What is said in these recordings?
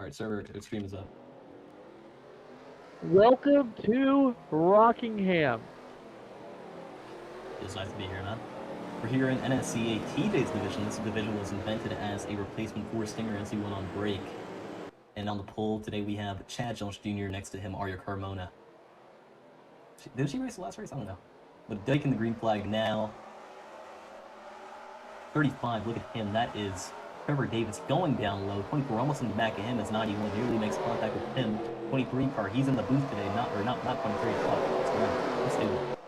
Alright, server stream is up. Welcome to Rockingham. It's nice to be here, man. We're here in Nsca TJ's division. This division was invented as a replacement for Stinger as he went on break. And on the poll today we have Chad Jones Jr. next to him, Arya Carmona. Did she race the last race? I don't know. But Dyke in the green flag now. 35, look at him. That is Trevor Davis going down low. 24 almost in the back of him as 91 nearly makes contact with him. 23 car, he's in the booth today. Not 23 o'clock. Let's do it.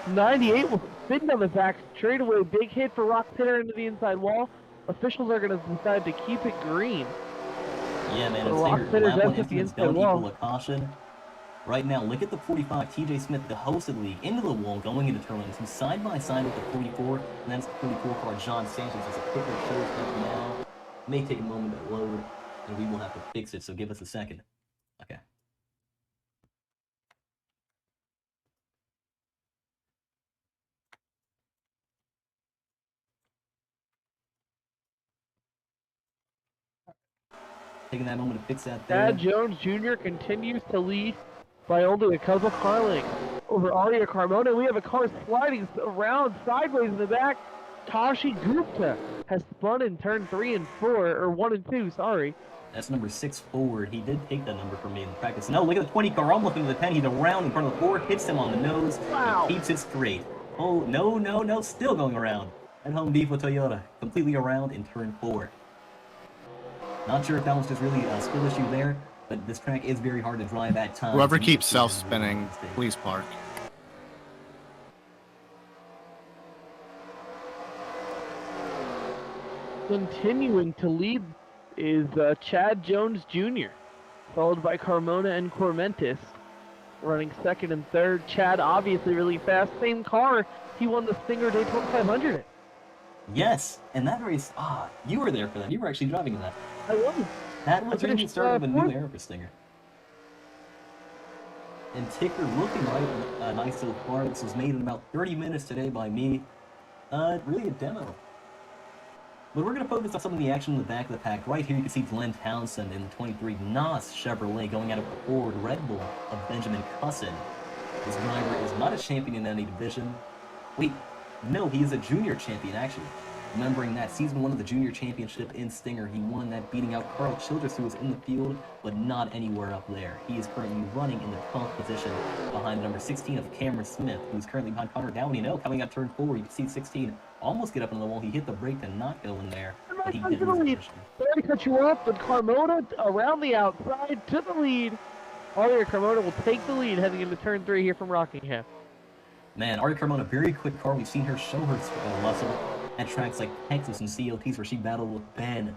98 will spin down the back straightaway. Big hit for Rock Pitter into the inside wall. Officials are going to decide to keep it green. Yeah, man, so it's Stinger. Lap 1 instruments don't equal a caution. Right now, look at the 45, TJ Smith, the hosted lead, into the wall, going into turn 2, side by side with the 44, and that's the 44 car, John Sanchez. As a quicker shows up now. It may take a moment to load, and we will have to fix it, so give us a second. Okay. Taking that moment to fix that there. Chad Jones Jr. continues to lead by only a couple car lengths over Arya Carmona. We have a car sliding around sideways in the back. Tashi Gupta has spun in turn 3 and 4, or 1 and 2, sorry. That's number 6 forward. He did take that number from me in practice. No, look at the 20 car, almost into the 10. He's around in front of the 4, hits him on the nose. Wow. He keeps it straight. Oh, no, still going around. And Home Depot Toyota, completely around in turn 4. Not sure if that was just really a skill issue there, but this track is very hard to drive at times. Whoever keeps self-spinning, please park. Continuing to lead is Chad Jones Jr., followed by Carmona and Cormentis, running second and third. Chad obviously really fast. Same car, he won the Stinger Daytona 500. Yes, and that race, you were there for that. You were actually driving in that. I was. That was really the start of a new era for Stinger. And Ticker looking right nice so far. This was made in about 30 minutes today by me. Really a demo. But we're going to focus on some of the action in the back of the pack. Right here you can see Glenn Townsend in the 23 NOS Chevrolet going out of the Ford Red Bull of Benjamin Cussin. This driver is not a champion in any division. Wait, no, he is a junior champion actually. Remembering that season 1 of the junior championship in Stinger, he won that beating out Carl Childress, who was in the field, but not anywhere up there. He is currently running in the 12th position behind number 16 of Cameron Smith, who's currently behind Connor Downey. No, coming up turn 4, you can see 16 almost get up on the wall. He hit the brake to not go in there, but he did lose position. Sorry to cut you off, but Carmona around the outside to the lead. Arya Carmona will take the lead heading into turn 3 here from Rockingham. Man, Arya Carmona, very quick car. We've seen her show her muscle at tracks like Texas and COTs where she battled with Ben.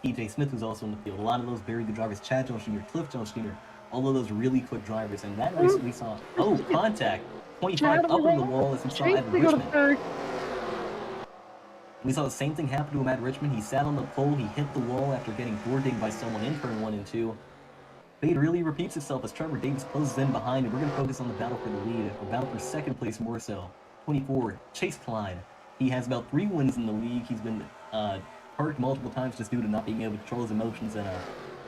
TJ Smith was also in the field. A lot of those very good drivers. Chad Jones Jr., Cliff Jones Jr., all of those really quick drivers. And that race we saw, contact. 25 up on the wall as we saw at Richmond. We saw the same thing happen to him at Richmond. He sat on the pole, he hit the wall after getting door-dinged by someone in turn 1 and 2. Fate really repeats itself as Trevor Davis closes in behind, and we're going to focus on the battle for the lead, or battle for second place more so. 24, Chase Klein. He has about 3 wins in the league. He's been parked multiple times just due to not being able to control his emotions and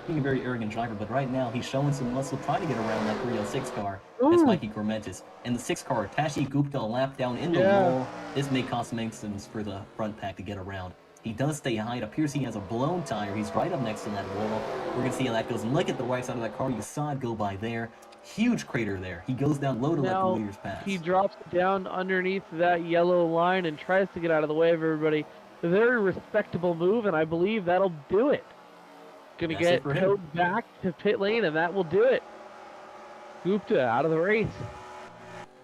being a very arrogant driver. But right now, he's showing some muscle, trying to get around that 306 car. That's Mikey Cormentis. And the 6 car, Tashi Gupta, a lap down in the wall. This may cost some instance for the front pack to get around. He does stay high. It appears he has a blown tire. He's right up next to that wall. We're going to see how that goes. And look at the right side of that car. You saw it go by there. Huge crater there. He goes down low to let the leaders pass. He drops down underneath that yellow line and tries to get out of the way of everybody. A very respectable move, and I believe that'll do it. Gonna get towed back to pit lane, and that will do it. Gupta out of the race.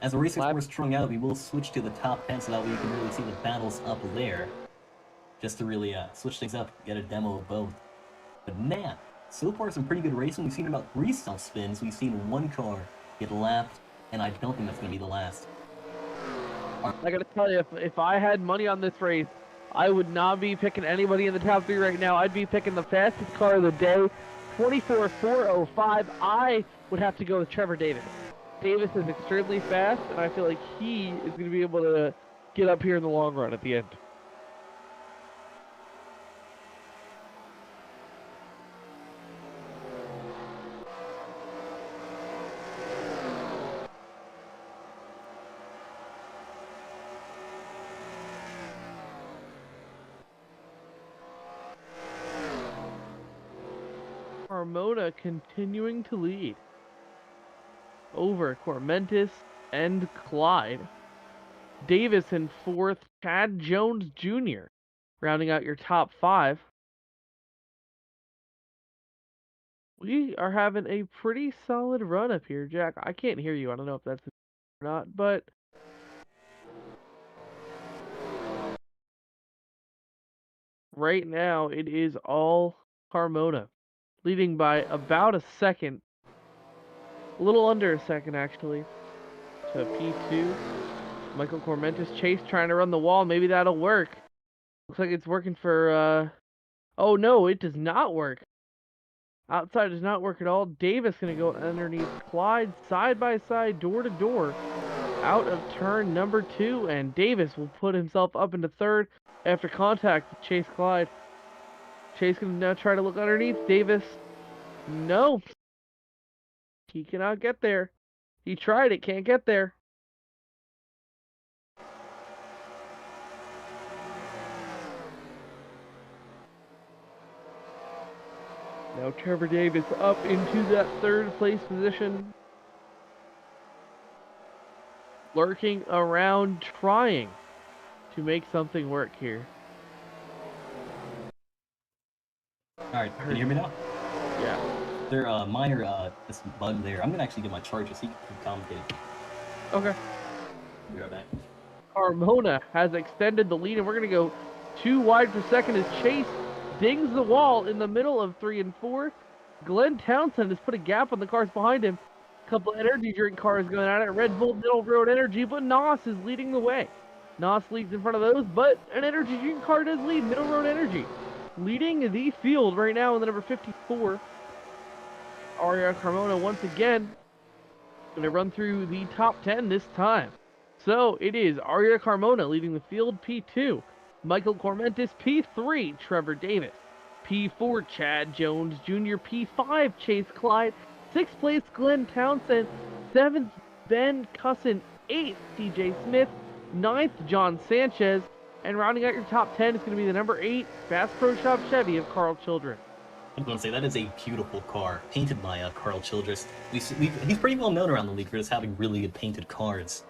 As the race is more strung out, we will switch to the top 10 so that way you can really see the battles up there. Just to really switch things up, get a demo of both. But man, so far some pretty good racing. We've seen about 3 self-spins. We've seen 1 car get lapped, and I don't think that's going to be the last. I got to tell you, if I had money on this race, I would not be picking anybody in the top 3 right now. I'd be picking the fastest car of the day, 24.405. I would have to go with Trevor Davis. Davis is extremely fast, and I feel like he is going to be able to get up here in the long run at the end. Carmona continuing to lead over Cormentis and Clyde. Davis in fourth, Chad Jones Jr. rounding out your top five. We are having a pretty solid run up here, Jack. I can't hear you. I don't know if that's or not, but right now it is all Carmona, leading by about a second, a little under a second actually, to P2. Michael Cormentis Chase trying to run the wall. Maybe that'll work. Looks like it's working for, oh no, it does not work. Outside does not work at all. Davis going to go underneath Clyde, side by side, door to door, out of turn number 2, and Davis will put himself up into third after contact with Chase Clyde. Chase going to now try to look underneath Davis. No. He cannot get there. He tried it, can't get there. Now Trevor Davis up into that third place position. Lurking around, trying to make something work here. Alright, can you hear me now? Yeah. There minor this bug there. I'm gonna actually get my charger so you can commentate. Okay. Be right back. Carmona has extended the lead, and we're going to go 2 wide per second as Chase dings the wall in the middle of 3 and 4. Glenn Townsend has put a gap on the cars behind him. A couple of energy drink cars going at it. Red Bull Middle Road Energy, but Nos is leading the way. Nos leads in front of those, but an energy drink car does lead. Middle Road Energy leading the field right now in the number 54. Aria Carmona once again going to run through the top 10 this time. So it is Aria Carmona leading the field, P2. Michael Cormentis, P3. Trevor Davis, P4. Chad Jones Jr., P5. Chase Clyde, 6th place Glenn Townsend, 7th Ben Cussin, 8th TJ Smith, 9th John Sanchez, and rounding out your top 10 is going to be the number 8 Bass Pro Shop Chevy of Carl Children. I'm going to say that is a beautiful car, painted by Carl Childress. He's pretty well known around the league for just having really good painted cars.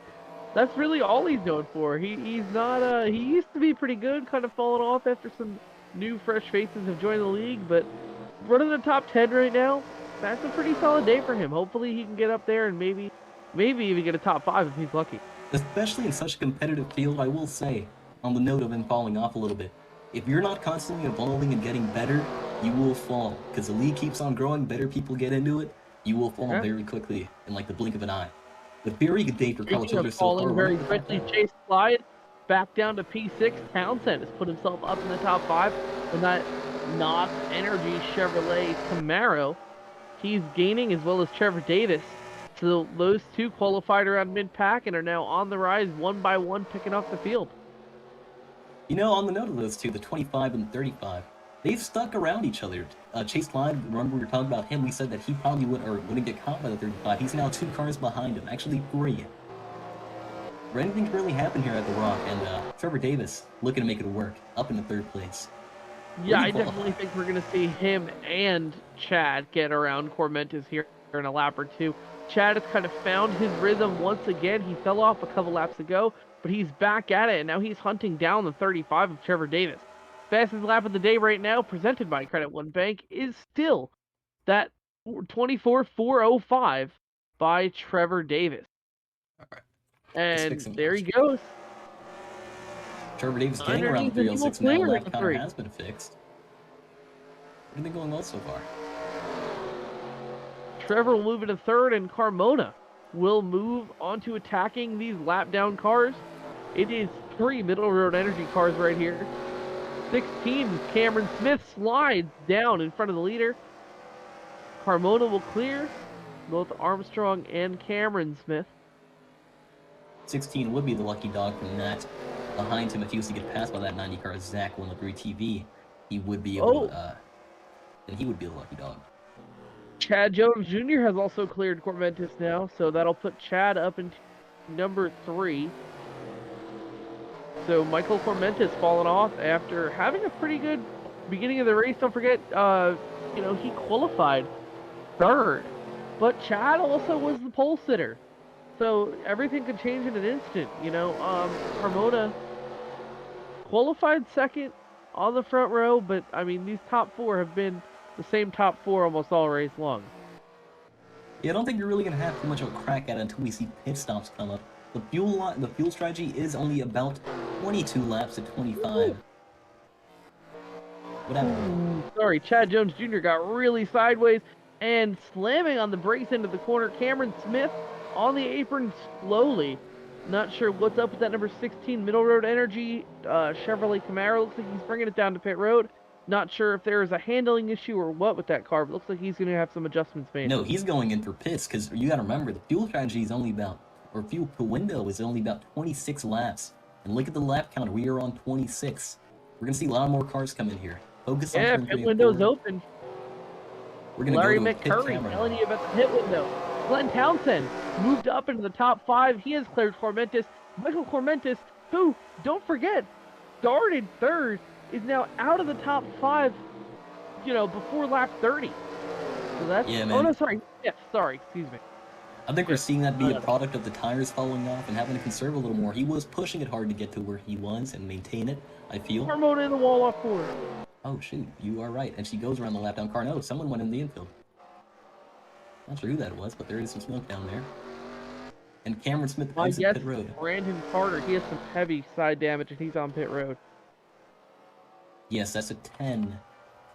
That's really all he's known for. He's not, he used to be pretty good, kind of fallen off after some new fresh faces have joined the league, but running the top 10 right now, that's a pretty solid day for him. Hopefully he can get up there and maybe even get a top 5 if he's lucky. Especially in such a competitive field, I will say, on the note of him falling off a little bit, if you're not constantly evolving and getting better, you will fall. Because the league keeps on growing, better people get into it, you will fall very quickly in like the blink of an eye. But very good day for Carl Childress so far. Falling very quickly, Chase Clyde back down to P6. Townsend has put himself up in the top 5 with that Knox Energy Chevrolet Camaro. He's gaining as well as Trevor Davis. So those two qualified around mid-pack and are now on the rise one by one, picking off the field. You know, on the note of those two, the 25 and 35, they've stuck around each other. Chase Clyde, remember we were talking about him, we said that he probably wouldn't get caught by the 35. He's now 2 cars behind him, actually 3. For anything to really happen here at The Rock, and Trevor Davis looking to make it work, up in the 3rd place. Yeah, I definitely think we're going to see him and Chad get around Cormentis here in a lap or 2. Chad has kind of found his rhythm once again. He fell off a couple laps ago, but he's back at it, and now he's hunting down the 35 of Trevor Davis. Fastest lap of the day right now, presented by Credit One Bank, is still that 24.405 by Trevor Davis. All right. And there he goes. Trevor Davis getting around 306 now. Lap counter has been fixed. Everything going well so far. Trevor will move into 3rd, and Carmona will move on to attacking these lap down cars. It is 3 Middle Road Energy cars right here. 16, Cameron Smith slides down in front of the leader. Carmona will clear both Armstrong and Cameron Smith. 16 would be the lucky dog from that. Behind him, if he was to get passed by that 90 car Zach 103 TV, he would be able to, then he would be the lucky dog. Chad Jones Jr. has also cleared Cormentis now, so that'll put Chad up into number 3. So Michael Cormentis fallen off after having a pretty good beginning of the race. Don't forget, you know, he qualified third, but Chad also was the pole sitter. So everything could change in an instant, you know. Carmona qualified second on the front row, but I mean, these top four have been the same top four almost all race long. Yeah, I don't think you're really gonna have too much of a crack at it until we see pit stops come up. The fuel strategy is only about 22 laps at 25. What happened? Sorry, Chad Jones Jr. got really sideways and slamming on the brakes into the corner. Cameron Smith on the apron slowly. Not sure what's up with that number 16 Middle Road Energy Chevrolet Camaro. Looks like he's bringing it down to pit road. Not sure if there is a handling issue or what with that car, but looks like he's going to have some adjustments made. No, he's going in for pits because you got to remember the fuel strategy is only about, or fuel per window is only about 26 laps. And look at the lap count. We are on 26. We're going to see a lot more cars come in here. Focus on turn 3 pit and window's 4. open. We're going to Larry go to a pit McCurry camera telling now. you about the pit window. Glenn Townsend moved up into the top 5. He has cleared Cormentis. Michael Cormentis, who, don't forget, started third, is now out of the top 5, you know, before lap 30. So that's... Yeah, Oh, man. no, sorry. Yeah, sorry. Excuse me. I think we're seeing that be a product of the tires falling off and having to conserve a little more. He was pushing it hard to get to where he was and maintain it, I feel. Carmona in the wall off 4. Oh, shoot. You are right. And she goes around the lap down car. No, someone went in the infield. Not sure who that was, but there is some smoke down there. And Cameron Smith My exits guess pit road. Brandon Carter, he has some heavy side damage and he's on pit road. Yes, that's a 10.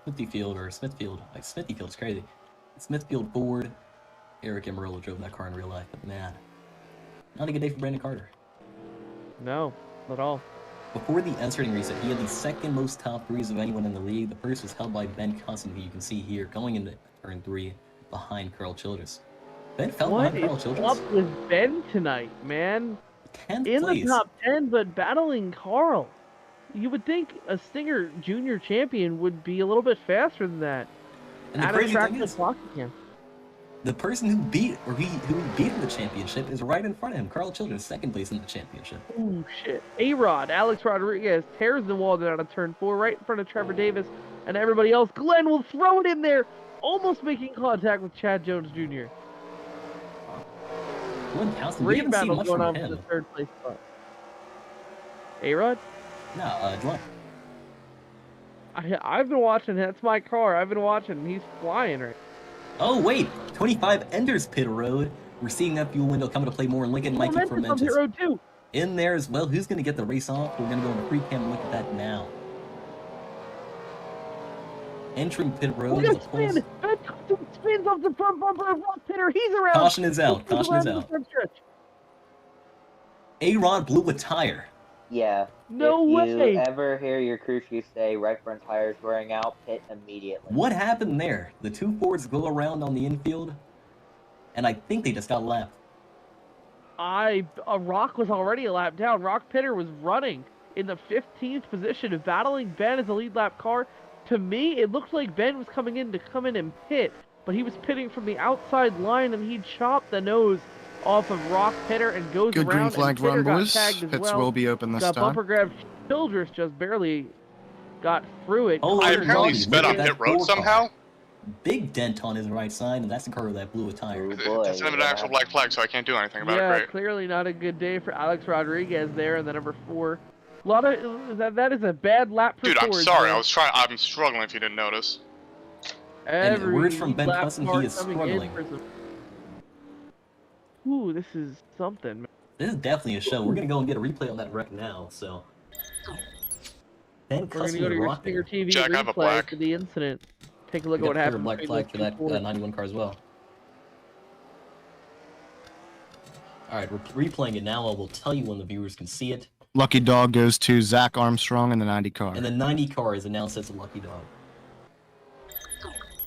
Smithfield, or Smithfield. Like, Smithfield is crazy. Smithfield Ford. Eric Amarillo drove that car in real life, but man. Not a good day for Brandon Carter. No, not at all. Before the entering reset, he had the second most top 3s of anyone in the league. The first was held by Ben Cusson, who you can see here, going into turn 3 behind Carl Childress. Ben fell behind Carl What is Childress. up with Ben tonight, man? 10th In place. the top 10, but battling Carl. You would think a Stinger Junior champion would be a little bit faster than that. And the At a crazy track thing that's is, blocking him. the person who beat in the championship is right in front of him. Carl Childress, second place in the championship. Ooh, shit. A-Rod, Alex Rodriguez tears the wall down on turn 4, right in front of Trevor Davis and everybody else. Glenn will throw it in there, almost making contact with Chad Jones Jr. Glenn Townsend, we Great haven't seen battle much going from on for him. the third place spot. A-Rod? No, Glenn. I've been watching. That's my car. I've been watching. He's flying right. Oh, wait. 25 enters pit road. We're seeing that fuel window come into play more. And Lincoln Mikey Momentum on pit Fermentis road too. in there as well. Who's going to get the race off? We're going to go into free cam and look at that now. Entering pit road. Look is at a spin. pulse. Ben Custom spins off the front bumper of Rock Pitter. He's around. Caution is out. He's Caution around is in the out. front stretch. A-Rod blew a tire. Yeah. No if way. you ever hear your crew chief say right front tire's wearing out, pit immediately. What happened there? The two Fords go around on the infield, and I think they just got lapped. Rock was already a lap down. Rock Pitter was running in the 15th position of battling Ben as a lead lap car. To me, it looked like Ben was coming in and pit, but he was pitting from the outside line and he chopped the nose off of Rock Pitter and goes Good around. green flag and Pitter run, got boys. tagged as Pits well. will be open this Got time. bumper grab. Childress just barely got through it. Oh, I Look apparently at sped on that pit road four car. somehow. Big dent on his right side, and that's the car that blew a tire. Ooh, boy, It's an actual black flag, so I can't do anything about Yeah, it. Great. clearly not a good day for Alex Rodriguez there in the number 4. A lot of that is a bad lap for Dude, I'm Ford, sorry. man. I'm struggling if you didn't notice. And Every word from Ben lap Cusson, car he is coming in struggling. for some- Ooh, this is something, man. This is definitely a show. We're going to go and get a replay on that wreck now, so. Ben We're gonna Cusson go to your rocked Stinger it. TV Jack, I have a replay black. for the incident. Take a look We at what got clear happened. black between flag those for two that Fords. 91 car as well. Alright, we're replaying it now. I will tell you when the viewers can see it. Lucky dog goes to Zach Armstrong in the 90 car. And the 90 car is announced as a lucky dog.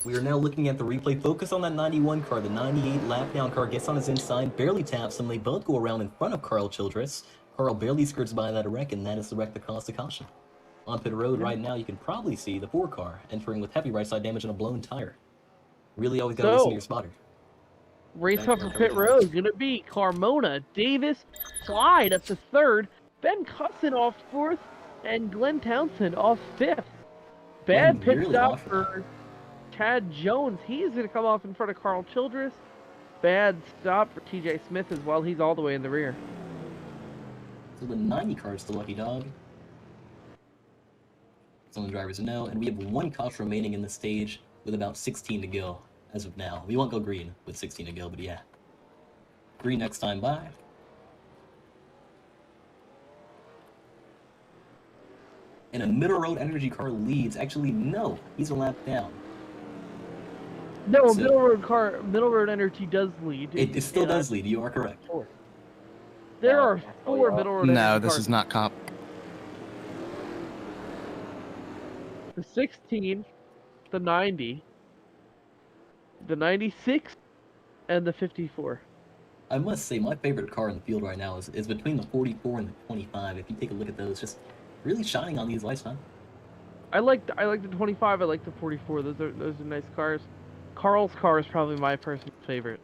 We are now looking at the replay. Focus on that 91 car. The 98 lap down car gets on his inside, barely taps him. They both go around in front of Carl Childress. Carl barely skirts by that wreck, and that is the wreck that caused the caution. On pit road right now, you can probably see the 4 car entering with heavy right side damage and a blown tire. Really always gotta listen to your spotter. Race up for pit road gonna be Carmona, Davis, Clyde up to 3rd, Ben Cusson off 4th, and Glenn Townsend off 5th. Bad Glenn pit really stop off it. for Chad Jones. He's going to come off in front of Carl Childress. Bad stop for TJ Smith as well. He's all the way in the rear. So the 90 car is the lucky dog. Some of the drivers know, and we have 1 caution remaining in the stage with about 16 to go as of now. We won't go green with 16 to go, but yeah. Green next time by. And a middle road energy car leads. Actually, no, he's a lap down. No, So- middle road energy does lead. It still does lead, you are correct. There No, are that's 4 all. middle road No, energy this cars. is not comp. The 16, the 90, the 96, and the 54. I must say, my favorite car in the field right now is between the 44 and the 25. If you take a look at those, just really shining on these lights, man. I like the 25. I like the 44. Those are nice cars. Carl's car is probably my personal favorite.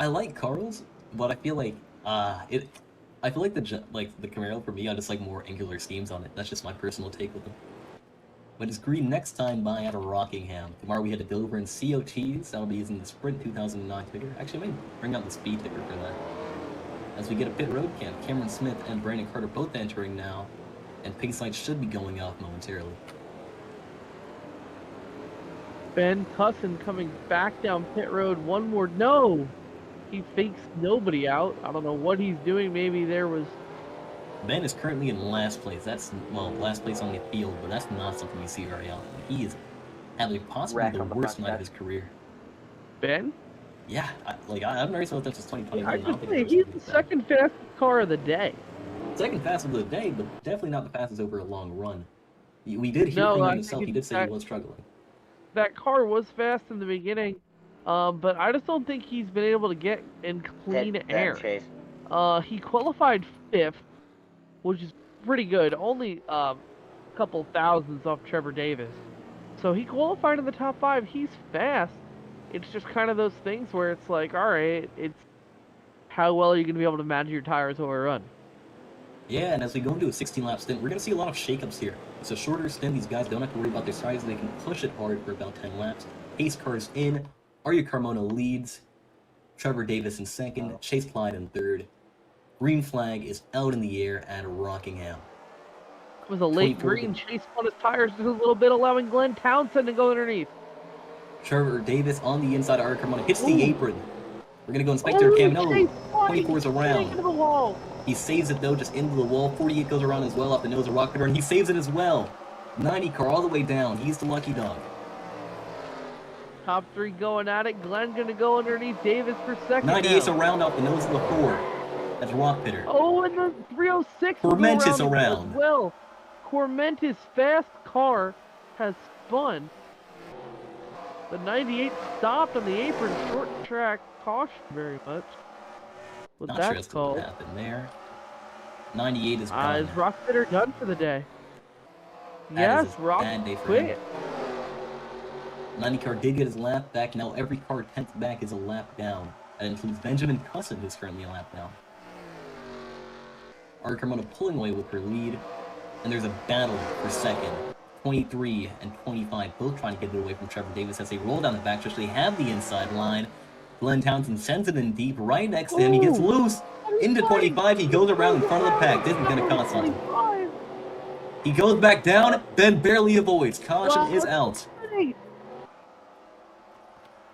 I like Carl's, but I feel like I feel like the Camaro for me, I just like more angular schemes on it. That's just my personal take with them. But it's green next time by out of Rockingham. Tomorrow we head to Dover and COTs. That'll be using the Sprint 2009 ticker. Actually, I may bring out the speed ticker for that. As we get a pit road camp, Cameron Smith and Brandon Carter both entering now, and pace lights should be going off momentarily. Ben Cusson coming back down pit road. One more. No! He fakes nobody out. I don't know what he's doing. Maybe there was... Ben is currently in last place. That's, well, last place on the field, but that's not something you see very often. He is having possibly Rack the on the worst front night of stretch. his career. Ben? Yeah, I'm very sorry that this is 2021. I I don't just think say it's he's something the like that. second fastest car of the day. Second fastest of the day, but definitely not the fastest over a long run. We did hear No, from I him think himself. He it's did say that- he was struggling. That car was fast in the beginning, but I just don't think he's been able to get in clean Pit, air. then Chase. He qualified 5th, which is pretty good. Only a couple thousands off Trevor Davis. So he qualified in the top 5. He's fast. It's just kind of those things where it's like, all right, it's how well are you going to be able to manage your tires over a run? Yeah, and as we go into a 16-lap stint, we're going to see a lot of shakeups here. It's a shorter stint. These guys don't have to worry about their size. They can push it hard for about 10 laps. Pace cars in. Arya Carmona leads. Trevor Davis in second. Chase Clyde in third. Green flag is out in the air at Rockingham. It was a late 24. green. Chase spun his tires just a little bit, allowing Glenn Townsend to go underneath. Trevor Davis on the inside. Arya Carmona hits the Ooh. apron. We're going to go Inspector Cam. No, Chase Clyde 24 is into around. the wall. He saves it though, just into the wall. 48 goes around as well off the nose of Rocket, and he saves it as well. 90 car all the way down. He's the lucky dog. Top 3 going at it. Glenn gonna go underneath Davis for second. 98's now. around off the nose of the 4. That's Rock Pitter. Oh, and the 306 will go Cormentis around around. as well. Cormentis' fast car has spun. The 98 stopped on the apron, short track caution very much. What Not sure that's as to what called. happened there. 98 is gone. Is Rockfitter done for the day? That is Yes, a Rock bad day for quit. him. 90 car did get his lap back. Now every car 10th back is a lap down. That includes Benjamin Cusson, who's currently a lap down. Arya Carmona pulling away with her lead. And there's a battle for second. 23 and 25 both trying to get it away from Trevor Davis as they roll down the backstretch. They have the inside line. Glenn Townsend sends it in deep right next to him. He gets Ooh. loose. Into 25. He goes around in front of the pack. This is going to cost something. 25. He goes back down, then barely avoids. Caution is out.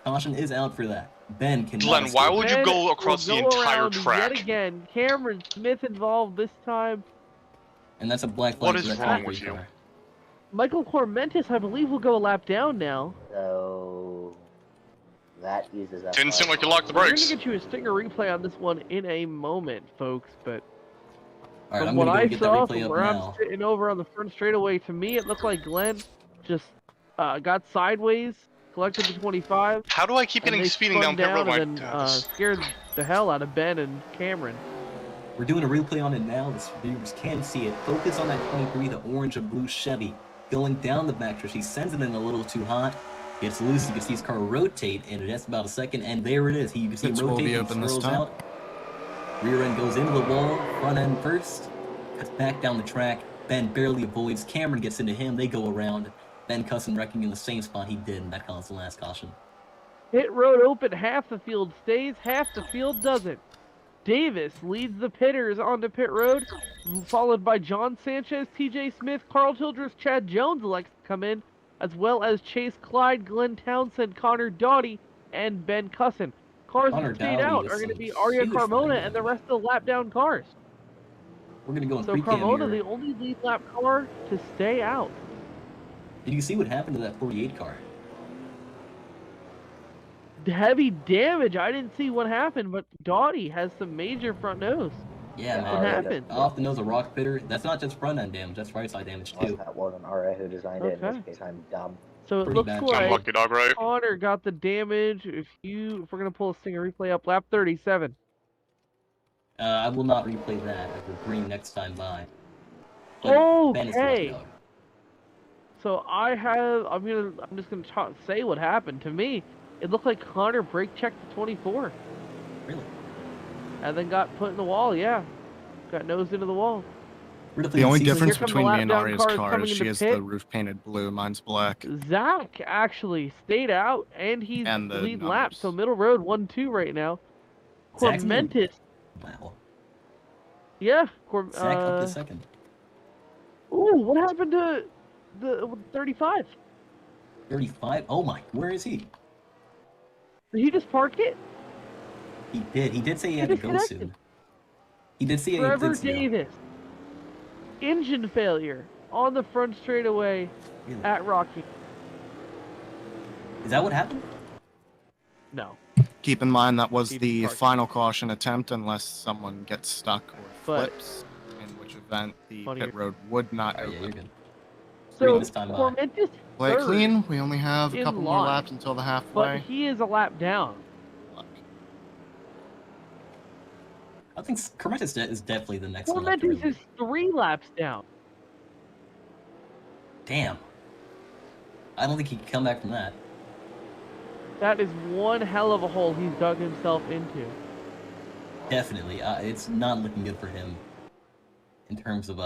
Caution is out for that. Ben can. Glenn, why would you Ben go across will the go entire around track? Yet again, Cameron Smith involved this time. And that's a black flag. What is so that's wrong not with green you? car. Michael Cormentis, I believe, will go a lap down now. So that uses up. Didn't seem our like you locked the We're going brakes. to get you a stinger replay on this one in a moment, folks, but All right, from I'm what gonna go I get that saw, replay from up where I'm now. sitting over on the front straightaway, to me, it looked like Glenn just got sideways, collected the 25. How do I keep and getting they speeding spun down pit road? and then, scared the hell out of Ben and Cameron. We're doing a replay on it now. The viewers can see it. Focus on that 23, the orange and blue Chevy. Going down the backstretch. He sends it in a little too hot. Gets loose. You can see his car rotate in just about a second. And there it is. You can see him Pits will rotate. be He open this swirls time. out. Rear end goes into the wall. Front end first. Cuts back down the track. Ben barely avoids. Cameron gets into him. They go around. Ben Cussin wrecking in the same spot he did, and that caused the last caution. Pit road open, half the field stays, half the field doesn't. Davis leads the pitters onto pit road, followed by John Sanchez, TJ Smith, Carl Childress, Chad Jones elects to come in, as well as Chase Clyde, Glenn Townsend, Connor Doughty, and Ben Cussin. Cars Connor that stayed Doughty out with are going to some be Arya huge Carmona running and the there. rest of the lap down cars. We're gonna go in So pre-cam Carmona, here. the only lead lap car to stay out. Did you see what happened to that 48 car? Heavy damage. I didn't see what happened, but Doughty has some major front nose. Yeah, Yeah, man. What Aria happened? Off the nose of rock pitter. That's not just front end damage. That's right side damage Unless too. that wasn't Aria who designed it, in Okay. which case I'm dumb. So it Pretty looks bad. Sound like lucky dog, right? Connor got the damage. If we're gonna pull a Stinger replay up, lap 37. I will not replay that as we're green next time by. But Ben is the lucky Okay. dog. So I'm just gonna say what happened to me. It looked like Connor brake checked the 24, Really? and then got put in the wall. Yeah, got nosed into the wall. The only season. difference come the between me and lap-down Arya's cars car coming is she into has pit. the roof painted blue. Mine's black. Zach actually stayed out, and he's And the lead lap. numbers. So middle road 1-2 right now. Zach's in the- Cormentis, Wow. yeah. Zach up to second. Ooh, what happened to the 35? 35? Oh my, where is he? Did he just park it? He did. He did say he had to go disconnected. soon. He did say he Trevor did say Davis. Engine failure on the front straightaway Really? at Rocky. Is that what happened? No. Keep in mind that was He the parked. final caution attempt unless someone gets stuck or But- flips, in which event the Funny pit road would not Oh, yeah, open. you're good. So Green this time, Cormentis Play it third, clean. We only have a in couple more line, laps until the but halfway. he is a lap down. I think Cormentis is definitely the next one. left to Cormentis really- is 3 laps down. Damn. I don't think he can come back from that. That is one hell of a hole he's dug himself into. Definitely. It's not looking good for him in terms of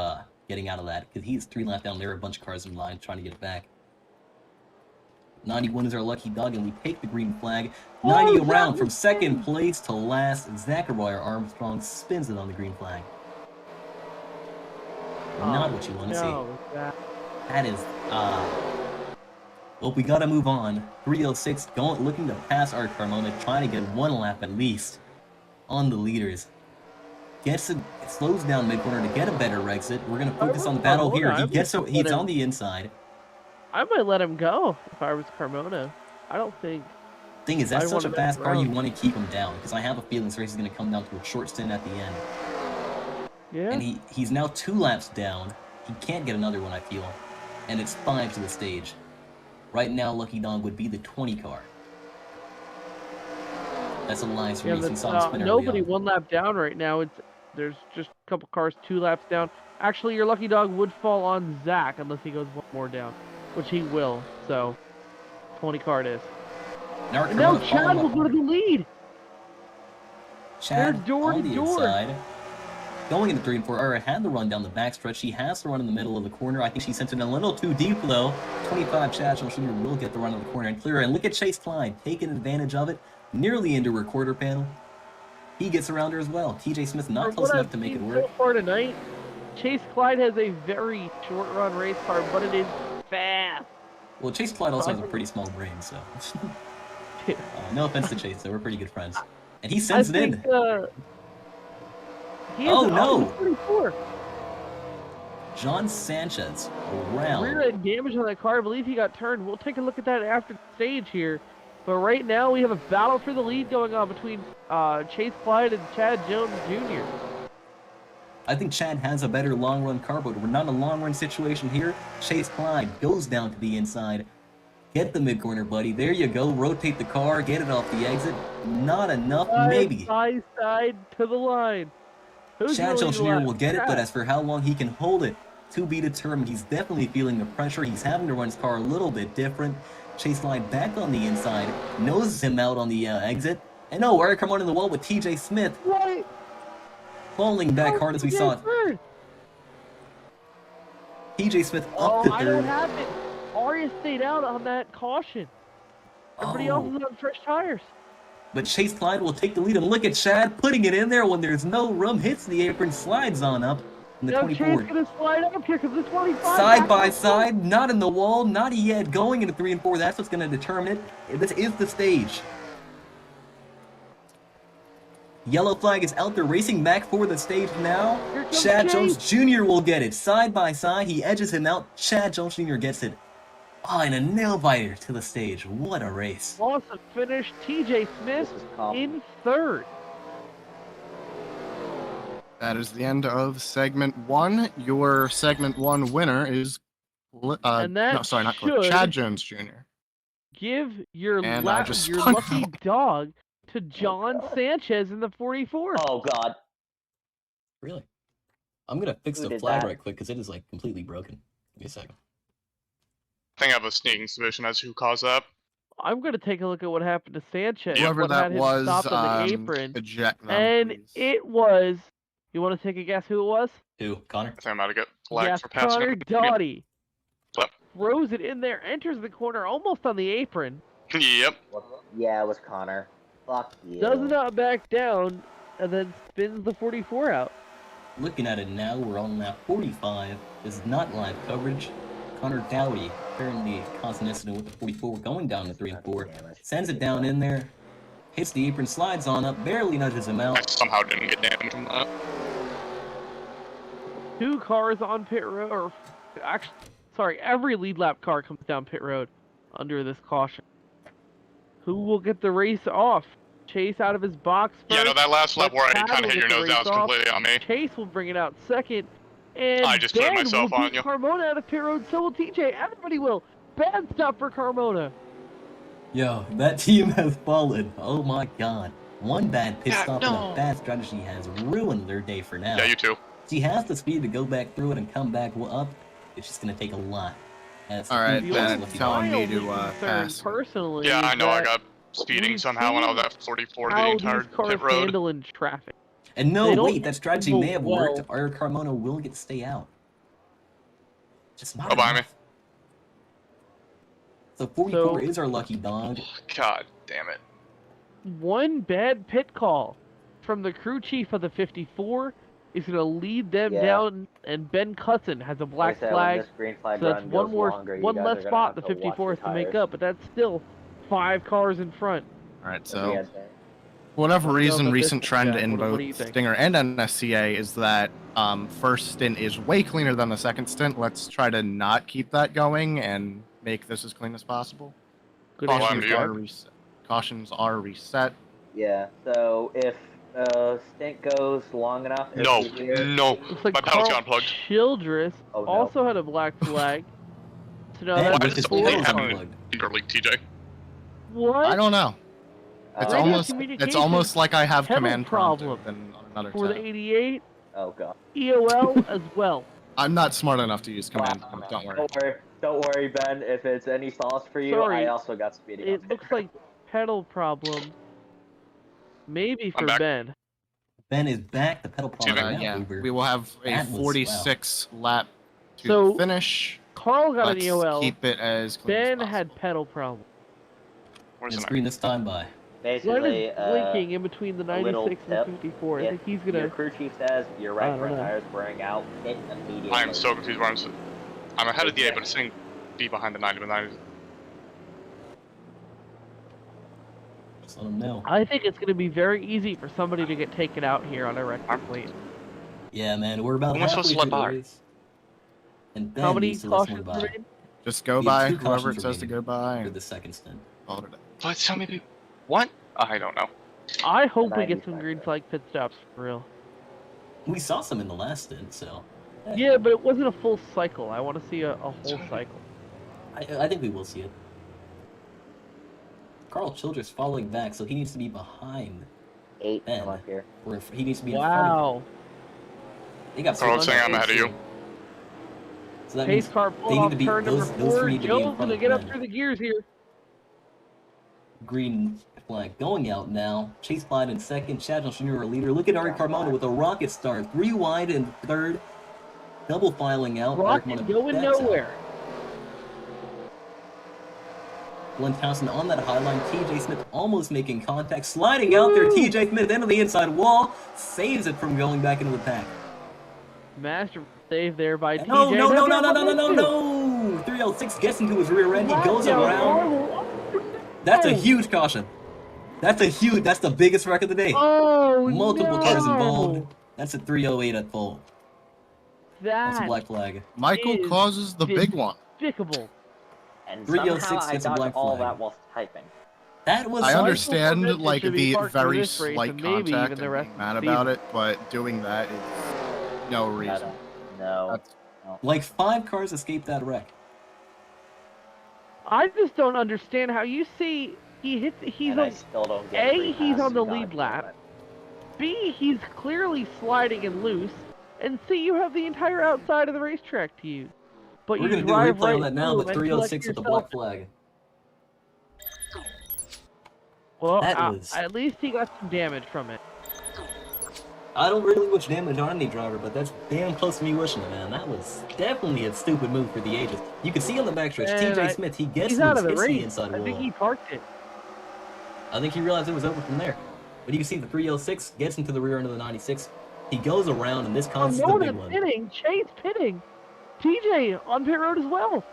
getting out of that, because he's 3 laps down. There are a bunch of cars in line trying to get back. 91 is our lucky dog, and we take the green flag. 90 around from second place to last. Zachariah Armstrong spins it on the green flag. Not what you want to see. No, That is, well, we gotta move on. 306 looking to pass our Carmona, trying to get 1 lap at least on the leaders. Slows down mid-corner to get a better exit. We're gonna focus on the battle here. He's on the inside. I might let him go if I was Carmona. I don't think. Thing is, that's I such a wanna fast mess car, you around. want to keep him down, because I have a feeling this race is gonna come down to a short stint at the end. Yeah. And he's now 2 laps down. He can't get another one, I feel. And it's 5 to the stage. Right now, Lucky Dog would be the 20 car. That's Alliance Yeah, Racing. but, Saw him spin early nobody on. 1 lap down right now. There's just a couple cars 2 laps down. Actually, your lucky dog would fall on Zach unless he goes 1 more down, which he will. So, 20 car it is. Now, And now Carmona Chad following will up. go to the lead. Chad They're door on to the door. inside. Going into 3 and 4. Ara had the run down the backstretch. She has to run in the middle of the corner. I think she sent it a little too deep, though. 25 Chad Schulter will get the run of the corner and clear. And look at Chase Clyde taking advantage of it. Nearly into her quarter panel. He gets around her as well. TJ Smith not From close what enough I've to make it seen work. so far tonight, Chase Clyde has a very short run race car, but it is fast. Well, Chase Clyde also has a pretty small brain, so. No offense to Chase, though. We're pretty good friends. And he sends it in. He has Oh, an no. 34. John Sanchez around. Rear end damage on that car. I believe he got turned. We'll take a look at that after the stage here. But right now, we have a battle for the lead going on between Chase Clyde and Chad Jones Jr. I think Chad has a better long run car, but we're not in a long run situation here. Chase Clyde goes down to the inside. Get the mid corner, buddy. There you go. Rotate the car. Get it off the exit. Not enough, maybe. Side to the line. Who's Chad gonna lead Jr. the lap? will get it, but Chad. as for how long he can hold it, to be determined. He's definitely feeling the pressure. He's having to run his car a little bit different. Chase Clyde back on the inside, noses him out on the exit. And no, Eric come on in the wall with TJ Smith, What? falling back hard as we saw it. Third. TJ Smith up Oh, to I don't third. have it. Ari Darius stayed out on that caution. Everybody else is on fresh tires. But Chase Clyde will take the lead, and look at Chad putting it in there when there's no room, hits the apron, slides on up in the Now 24. Chase gonna slide up here because the 25. Side by side, not in the wall, not yet, going into 3 and 4. That's what's going to determine it. This is the stage. Yellow flag is out there, racing back for the stage now. Here comes Chad Chase. Jones Jr. will get it. Side by side, he edges him out. Chad Jones Jr. gets it. Oh, and a nail-biter to the stage. What a race. Awesome finish. TJ Smith This is calm. in third. That is the end of segment 1. Your segment 1 winner is And that no, sorry, not should- Chad Jones Jr. Give your And I just your spun lucky out. dog to John Sanchez in the 44. Oh God. Really? I'm going to fix Who the did flag that? right quick because it is like completely broken. Give me a second. I think I have a sneaking suspicion as to who caused that. I'm going to take a look at what happened to Sanchez. Whoever what that had him was, stopped on the apron. eject them, And please. it was, you want to take a guess who it was? Who? Connor? I think I'm about to get flagged Yes, for passing Connor up. Doughty. Yep. Throws it in there, enters the corner almost on the apron, Yep. Yeah, it was Connor. Fuck you. does not back down, and then spins the 44 out. Looking at it now, we're on lap 45. This is not live coverage. Connor Doughty apparently caused an incident with the 44, going down to 3 and 4. Sends it down in there, hits the apron, slides on up, barely nudges him I out. somehow didn't get damage from that. 2 cars on pit road, or actually, sorry, every lead lap car comes down pit road under this caution. Who will get the race off? Chase out of his box first. Yeah, no, that last lap but where I Chad kind will of hit your get the nose down race was off. completely on me. Chase will bring it out second. And I just put Ben myself will on beat you. Carmona out of pit road, so will TJ. Everybody will. Bad stop for Carmona. Yo, that team has fallen. Oh my god. One bad pit Yeah, stop no. and a bad strategy has ruined their day for now. Yeah, you too. She has the speed to go back through it and come back up. It's just going to take a lot. That's Alright, the Ben, lucky tell dog. him My me to, only concern pass. personally Yeah, is I know. I that got speeding we've somehow when I was seen at 44 the how entire these cars pit road. handle in traffic. And no, They don't wait, that strategy may have handle well. worked. Our Carmona will get to stay out. Just not Oh, by me. enough. So 44 is our lucky dog. God damn it. One bad pit call from the crew chief of the 54 is going to lead them Yeah. down, and Ben Cutson has a black Like I said, when flag. this green flag So that's run one goes more, longer, you one guys less are gonna spot the have to watch 54 has your to make tires. up, but that's still 5 cars in front. Alright, That's what he so had there. for whatever Let's go reason, with this recent one, trend Jack. in What do both you think? Stinger and NSCA is that first stint is way cleaner than the second stint. Let's try to not keep that going and make this as clean as possible. Good Well, answer, I'm Cautions you. are Jack. reset. Cautions are reset. Yeah. So if stint goes long enough, if No, you hear- no. Looks like My pedals Carl got unplugged. Childress Oh, no. also had a black flag. So now Ben that's I with his just four only pedals have cars. unplugged. Interleague TJ. What? I don't know. It's Radio almost like I have pedal command problem prompted than on another for the tab. 88 Oh god. EOL as well. I'm not smart enough to use command Wow. prompt, don't worry. Don't worry, Ben. If it's any sauce for you, Sorry. I also got speeding. It on looks there. like pedal problem. Maybe I'm for back. Ben. Ben is back. The pedal problem Uh, now, yeah, Uber. we will have a That was 46 lap to So, finish. Carl got Let's an EOL. keep it as clean as Ben possible. had pedal problem. Where's It's the green this time by. Red Basically, is blinking in between the a little 96 and tip. 54. I If think he's your gonna. crew chief says your I right don't front know. tire's wearing out, hit immediately. I am so confused where I'm ahead of the 8, but it's sitting B behind the 90, but 90. Just let him know. I think it's gonna be very easy for somebody to get taken out here on a record plate. Yeah, man, we're about Who am I supposed to halfway let through by? the race. And Ben How many needs to let cautions someone by remain? Just go We have by 2 whoever cautions it says to remaining go by. for and the second stint. call it a day. But tell me, what? I don't know. I hope we get 95 some green flag pit stops for real. We saw some in the last stint, so. Yeah, but it wasn't a full cycle. I want to see a whole cycle. I think we will see it. Carl Childress following back, so he needs to be behind. 8 Ben. come up here. Or if he needs to be in front of Wow. him. They got Carl so saying I'm much ahead of you. space. So that Pace means car they pull need off to be turn number those 4. three need to be in Joe's front gonna of get up Ben. through the gears here. Green flag going out now. Chase Clyde in second. Chad Jones Jr. our leader. Look at Ari Carmona with a rocket start. 3 wide in third. Double filing out. Ari Rocket Carmona going backs out. nowhere. Blindhausen on that high line. TJ Smith almost making contact, sliding out there. TJ Smith into the inside wall, saves it from going back into the pack. Master save there by TJ. No. 306 gets into his rear end. He goes around. That's a huge caution. That's the biggest wreck of the day. Oh, Multiple no. cars involved. That's a 308 at full. That's a That black flag. Michael is causes the big one. despicable. And 306 somehow I gets a dodged black all flag. that whilst typing. That was. I Michael understand Corbett like should be the parked for very this race slight and maybe contact even the and rest being of mad the about season. it, but doing that is no reason. No. That's- Like 5 cars escaped that wreck. I just don't understand how you see he's And I on still don't get A, free he's pass, on the God lead damn lap. it. B, he's clearly sliding and loose, and C, you have the entire outside of the racetrack to use. But We're you gonna do a drive replay right on that now, through but and collect 306 with the yourself. black flag. Well, That was- at least he got some damage from it. I don't really wish damage on any driver, but that's damn close to me wishing it, man. That was definitely a stupid move for the ages. You can see on the backstretch, And TJ Smith, he gets He's out of the hits the race. inside I wall. think he parked it. I think he realized it was over from there. But you can see the 306 gets into the rear end of the 96. He goes around, and this Oh, causes the no big one one. pitting. Chase pitting. TJ on pit road as well.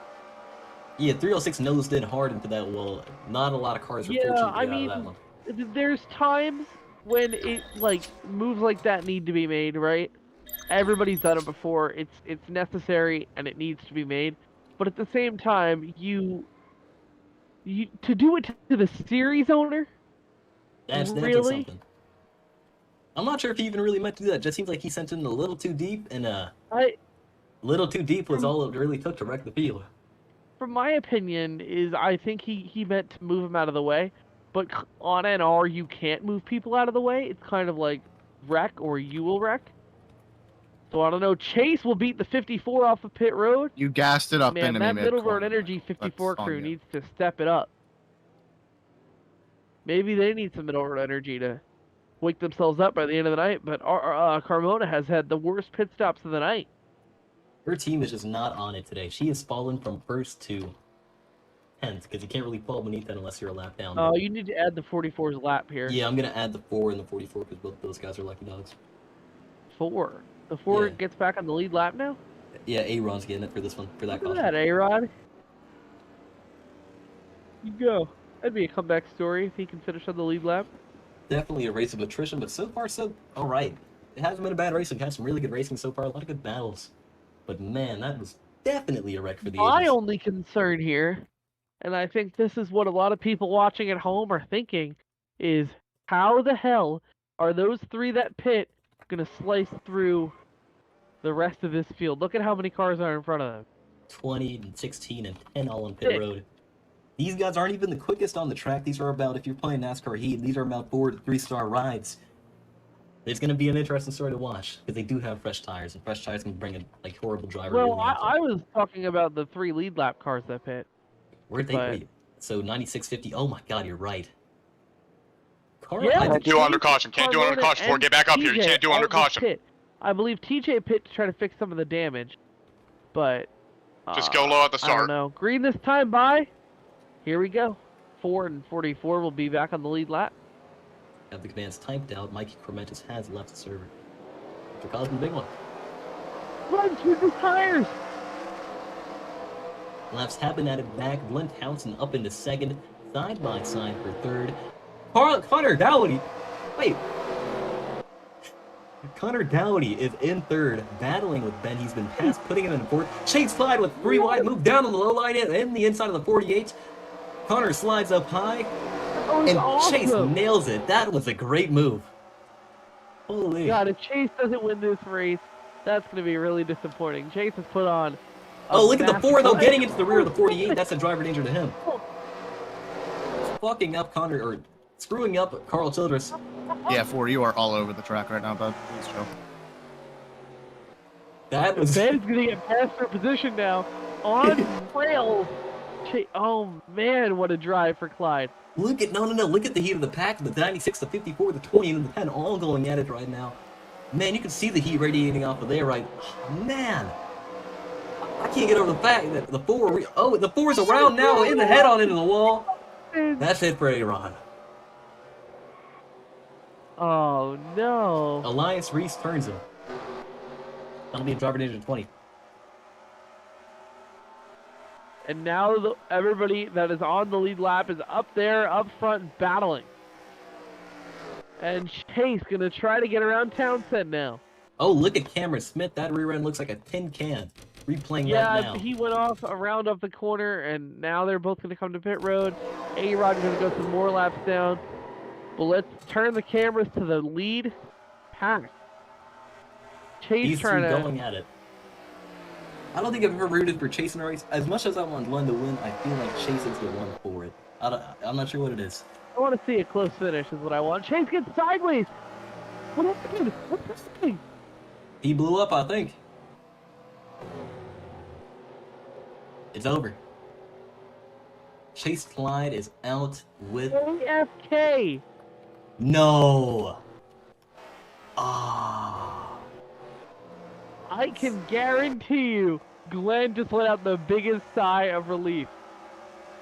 Yeah, 306 nosed in hard into that wall. Not a lot of cars are Yeah, fortunate to I get out mean, of that one. there's times when it moves like that need to be made, right? Everybody's done it before. It's necessary and it needs to be made. But at the same time, you to do it to the series owner, That's definitely really? something. I'm not sure if he even really meant to do that. Just seems like he sent it in a little too deep, and little too deep was all it really took to wreck the field. from my opinion, is I think he meant to move him out of the way. But on NR, you can't move people out of the way. It's kind of like wreck or you will wreck. So I don't know. Chase will beat the 54 off of pit road. You gassed it up Man, into that me Middle mid-corner. Road Energy 54 That's on crew you. needs to step it up. Maybe they need some Middle Road Energy to wake themselves up by the end of the night. But Carmona has had the worst pit stops of the night. Her team is just not on it today. She has fallen from first to 10th, because you can't really fall beneath that unless you're a lap down. Oh, you need to add the 44's lap here. Yeah, I'm going to add the 4 and the 44, because both those guys are lucky dogs. 4. The 4 Yeah. gets back on the lead lap now? Yeah, A-Rod's getting it for this one, for that Look caution. at that, A-Rod. You go. That'd be a comeback story if he can finish on the lead lap. Definitely a race of attrition, but so far, so alright. It hasn't been a bad race. We've had some really good racing so far, a lot of good battles. But man, that was definitely a wreck for the My ages. only concern here, and I think this is what a lot of people watching at home are thinking, is how the hell are those 3 that pit going to slice through the rest of this field? Look at how many cars are in front of them. 20 and 16 and 10 all on pit Sick. road. These guys aren't even the quickest on the track. These are about, if you're playing NASCAR Heat, these are about 4 to 3-star rides. It's going to be an interesting story to watch, because they do have fresh tires, and fresh tires can bring a horrible driver. Well, really into it. I was talking about the 3 lead lap cars that pit. Where'd they but- wait? So 96.50. Oh my God, you're right. Carl, Yeah, I Can't do under caution. Can't do under Carmona caution. Before and get back up here. You TJ can't do all under just caution. pit. I believe TJ pit to try to fix some of the damage, but Just go low at the I don't start. know. Green this time by. Here we go. 4 and 44 will be back on the lead lap. have the commands typed out. Mikey Cromentis has left the server. After causing the big one. Runs with his tires. Laps have been added back. Blindhausen up into second. Side by side for third. Connor Dowdy. Wait. Connor Dowdy is in third, battling with Ben. He's been passed, putting him in fourth. Chase slide with 3 wide, move down on the low line and in the inside of the 48. Connor slides up high, That was and awesome. Chase nails it. That was a great move. Holy. God, if Chase doesn't win this race, that's going to be really disappointing. Chase has put on. a Oh, look at the massive 4 though, fight. getting into the rear of the 48. That's a driver danger to him. Fucking up Connor, or screwing up Carl Childress. Yeah, 4, you are all over the track right now, bud. Please chill. That was. Ben's going to get past for position now. On rails. Oh, man, what a drive for Clyde. Look at look at the heat of the pack, the 96, the 54, the 20, and the 10 all going at it right now. Man, you can see the heat radiating off of there, right? Oh, man, I can't get over the fact that the 4 the 4's around now, in the head on into the wall. That's it for Aaron. Oh no. Elias Reese turns him. That'll be a driver danger 20. And now everybody that is on the lead lap is up there, up front, battling. And Chase gonna try to get around Townsend now. Oh, look at Cameron Smith. That rear end looks like a tin can. Replaying that now. Yeah, he went off around up the corner, and now they're both gonna come to pit road. A-Rod's gonna go some more laps down. But let's turn the cameras to the lead pack. Chase These two trying to going at it. I don't think I've ever rooted for Chase in a race. As much as I want Glenn to win, I feel like Chase is the one for it. I'm not sure what it is. I want to see a close finish is what I want. Chase gets sideways. What happened? What's this thing? He blew up, I think. It's over. Chase Clyde is out with... AFK. No! Ah. I can guarantee you, Glenn just let out the biggest sigh of relief.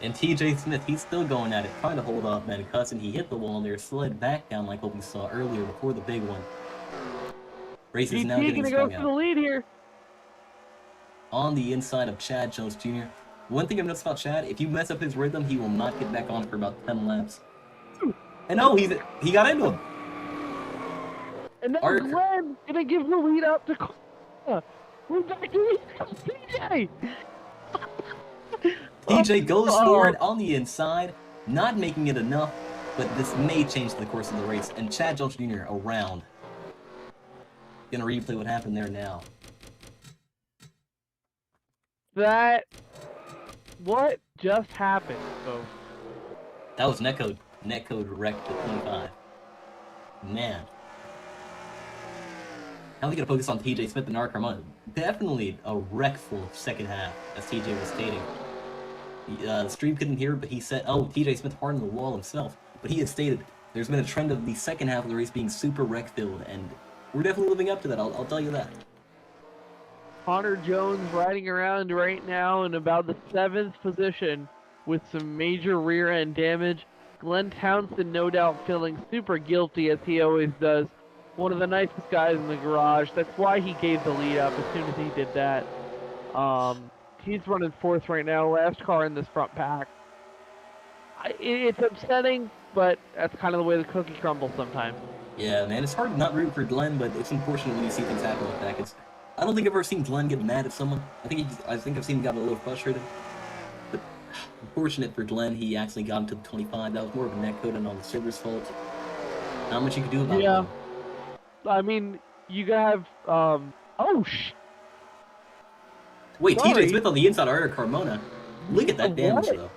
And TJ Smith, he's still going at it, trying to hold off Ben Cussin. He hit the wall there, slid back down like what we saw earlier before the big one. Race is now getting gonna strung go out. for the lead here. On the inside of Chad Jones Jr. One thing I've noticed about Chad, if you mess up his rhythm, he will not get back on for about 10 laps. And no, he got into him. And then Glenn gonna give the lead up to Cora. We're back to TJ. TJ goes for it on the inside, not making it enough, but this may change the course of the race. And Chad Jones Jr. around. Gonna replay what happened there now. What just happened, folks? That was netcode. Netcode wrecked to 25. Man. Now we gotta focus on TJ Smith and Arcarmona. Definitely a wreckful second half, as TJ was stating. The stream couldn't hear it, but he said, oh, TJ Smith hardened the wall himself. But he had stated there's been a trend of the second half of the race being super wreck-filled, and we're definitely living up to that, I'll tell you that. Connor Jones riding around right now in about the 7th position with some major rear end damage. Glenn Townsend no doubt feeling super guilty as he always does. One of the nicest guys in the garage. That's why he gave the lead up as soon as he did that. He's running 4th right now, last car in this front pack. It's upsetting, but that's kind of the way the cookie crumbles sometimes. Yeah, man, it's hard to not root for Glenn, but it's unfortunate when you see things happen like that. I don't think I've ever seen Glenn get mad at someone. I think I've seen him get a little frustrated. But unfortunate for Glenn, he actually got into the 25. That was more of a netcode and on the server's fault. Not much you can do about it. Yeah. I mean, you have, Wait, sorry. TJ Smith on the inside of Carmona. Look at that damage, though.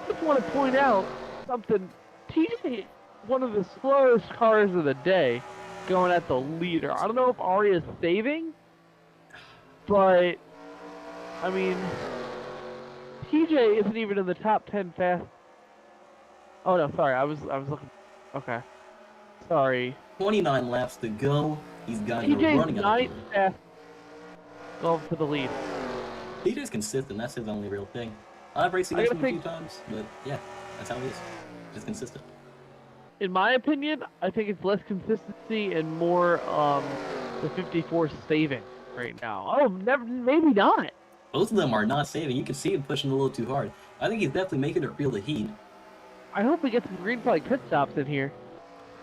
I just want to point out something. TJ, one of the slowest cars of the day, going at the leader. I don't know if Aria's saving, but, I mean, TJ isn't even in the top 10 fast. Oh, no, sorry. I was looking. Okay. Sorry. 29 laps to go. He's got the TJ's running 9th fast. Going for the lead. TJ's consistent. That's his only real thing. I've raced against him a few times, but yeah, that's how he is. Just consistent. In my opinion, I think it's less consistency and more the 54 saving right now. Oh, maybe not. Both of them are not saving. You can see him pushing a little too hard. I think he's definitely making it feel the heat. I hope we get some green flag pit stops in here.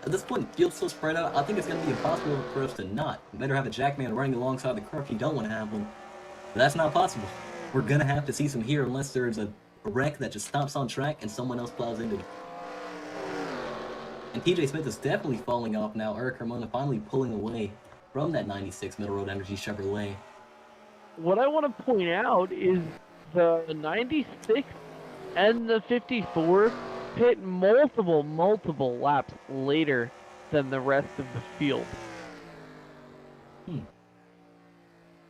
At this point, the field's so spread out, I think it's going to be impossible for us to not. You better have a jackman running alongside the car if you don't want to have one. But that's not possible. We're going to have to see some here unless there's a wreck that just stops on track and someone else plows into it. And TJ Smith is definitely falling off now. Eric Carmona finally pulling away from that 96 Middle Road Energy Chevrolet. What I want to point out is the 96 and the 54 pit multiple laps later than the rest of the field.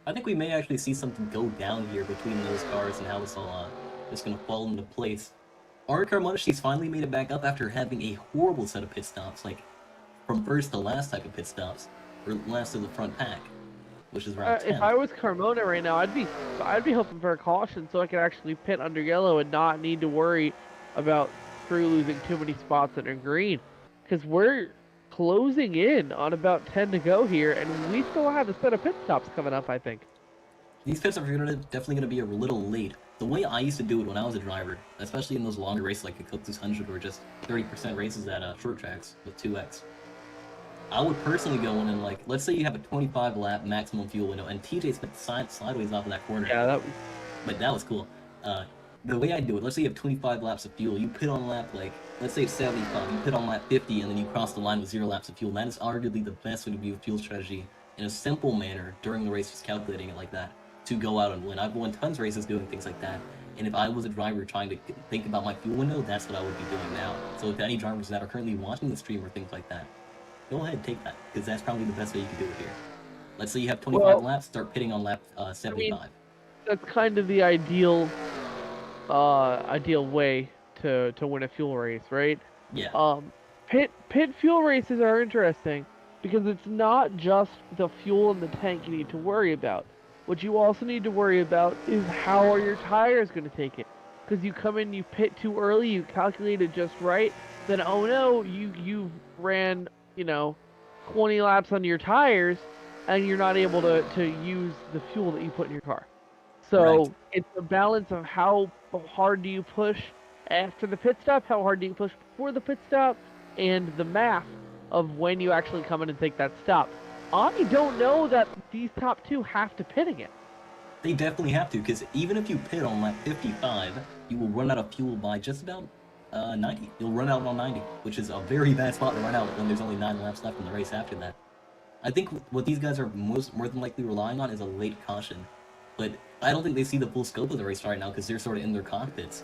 I think we may actually see something go down here between those cars and how it's all just going to fall into place. Ari Carmona, she's finally made it back up after having a horrible set of pit stops, like from first to last type of pit stops, or last to the front pack, which is around 10. If I was Carmona right now, I'd be hoping for a caution so I could actually pit under yellow and not need to worry about Crew losing too many spots in green, because we're closing in on about 10 to go here, and we still have a set of pit stops coming up, I think. These pits are definitely gonna be a little late. The way I used to do it when I was a driver, especially in those longer races like the Cocos 100 or just 30% races at short tracks with 2x, I would personally go in and, like, let's say you have a 25 lap maximum fuel window, and TJ spent sideways off of that corner. Yeah, that was... But that was cool. The way I do it, let's say you have 25 laps of fuel, you pit on lap, like, let's say it's 75, you pit on lap 50, and then you cross the line with 0 laps of fuel. That is arguably the best way to do a fuel strategy in a simple manner during the race, just calculating it like that, to go out and win. I've won tons of races doing things like that, and if I was a driver trying to think about my fuel window, that's what I would be doing now. So if any drivers that are currently watching the stream or things like that, go ahead and take that, because that's probably the best way you can do it here. Let's say you have 25 laps, start pitting on lap 75. I mean, that's kind of the ideal way to win a fuel race, right? Yeah. Pit fuel races are interesting because it's not just the fuel in the tank you need to worry about. What you also need to worry about is how are your tires going to take it. Because you come in, you pit too early, you calculate it just right, then oh no, you ran, 20 laps on your tires, and you're not able to use the fuel that you put in your car. So It's a balance of how hard do you push after the pit stop, how hard do you push before the pit stop, and the math of when you actually come in and take that stop. I don't know that these top two have to pit again. They definitely have to, because even if you pit on lap 55, you will run out of fuel by just about 90. You'll run out on 90, which is a very bad spot to run out when there's only 9 laps left in the race after that. I think what these guys are more than likely relying on is a late caution, but I don't think they see the full scope of the race right now because they're sort of in their cockpits.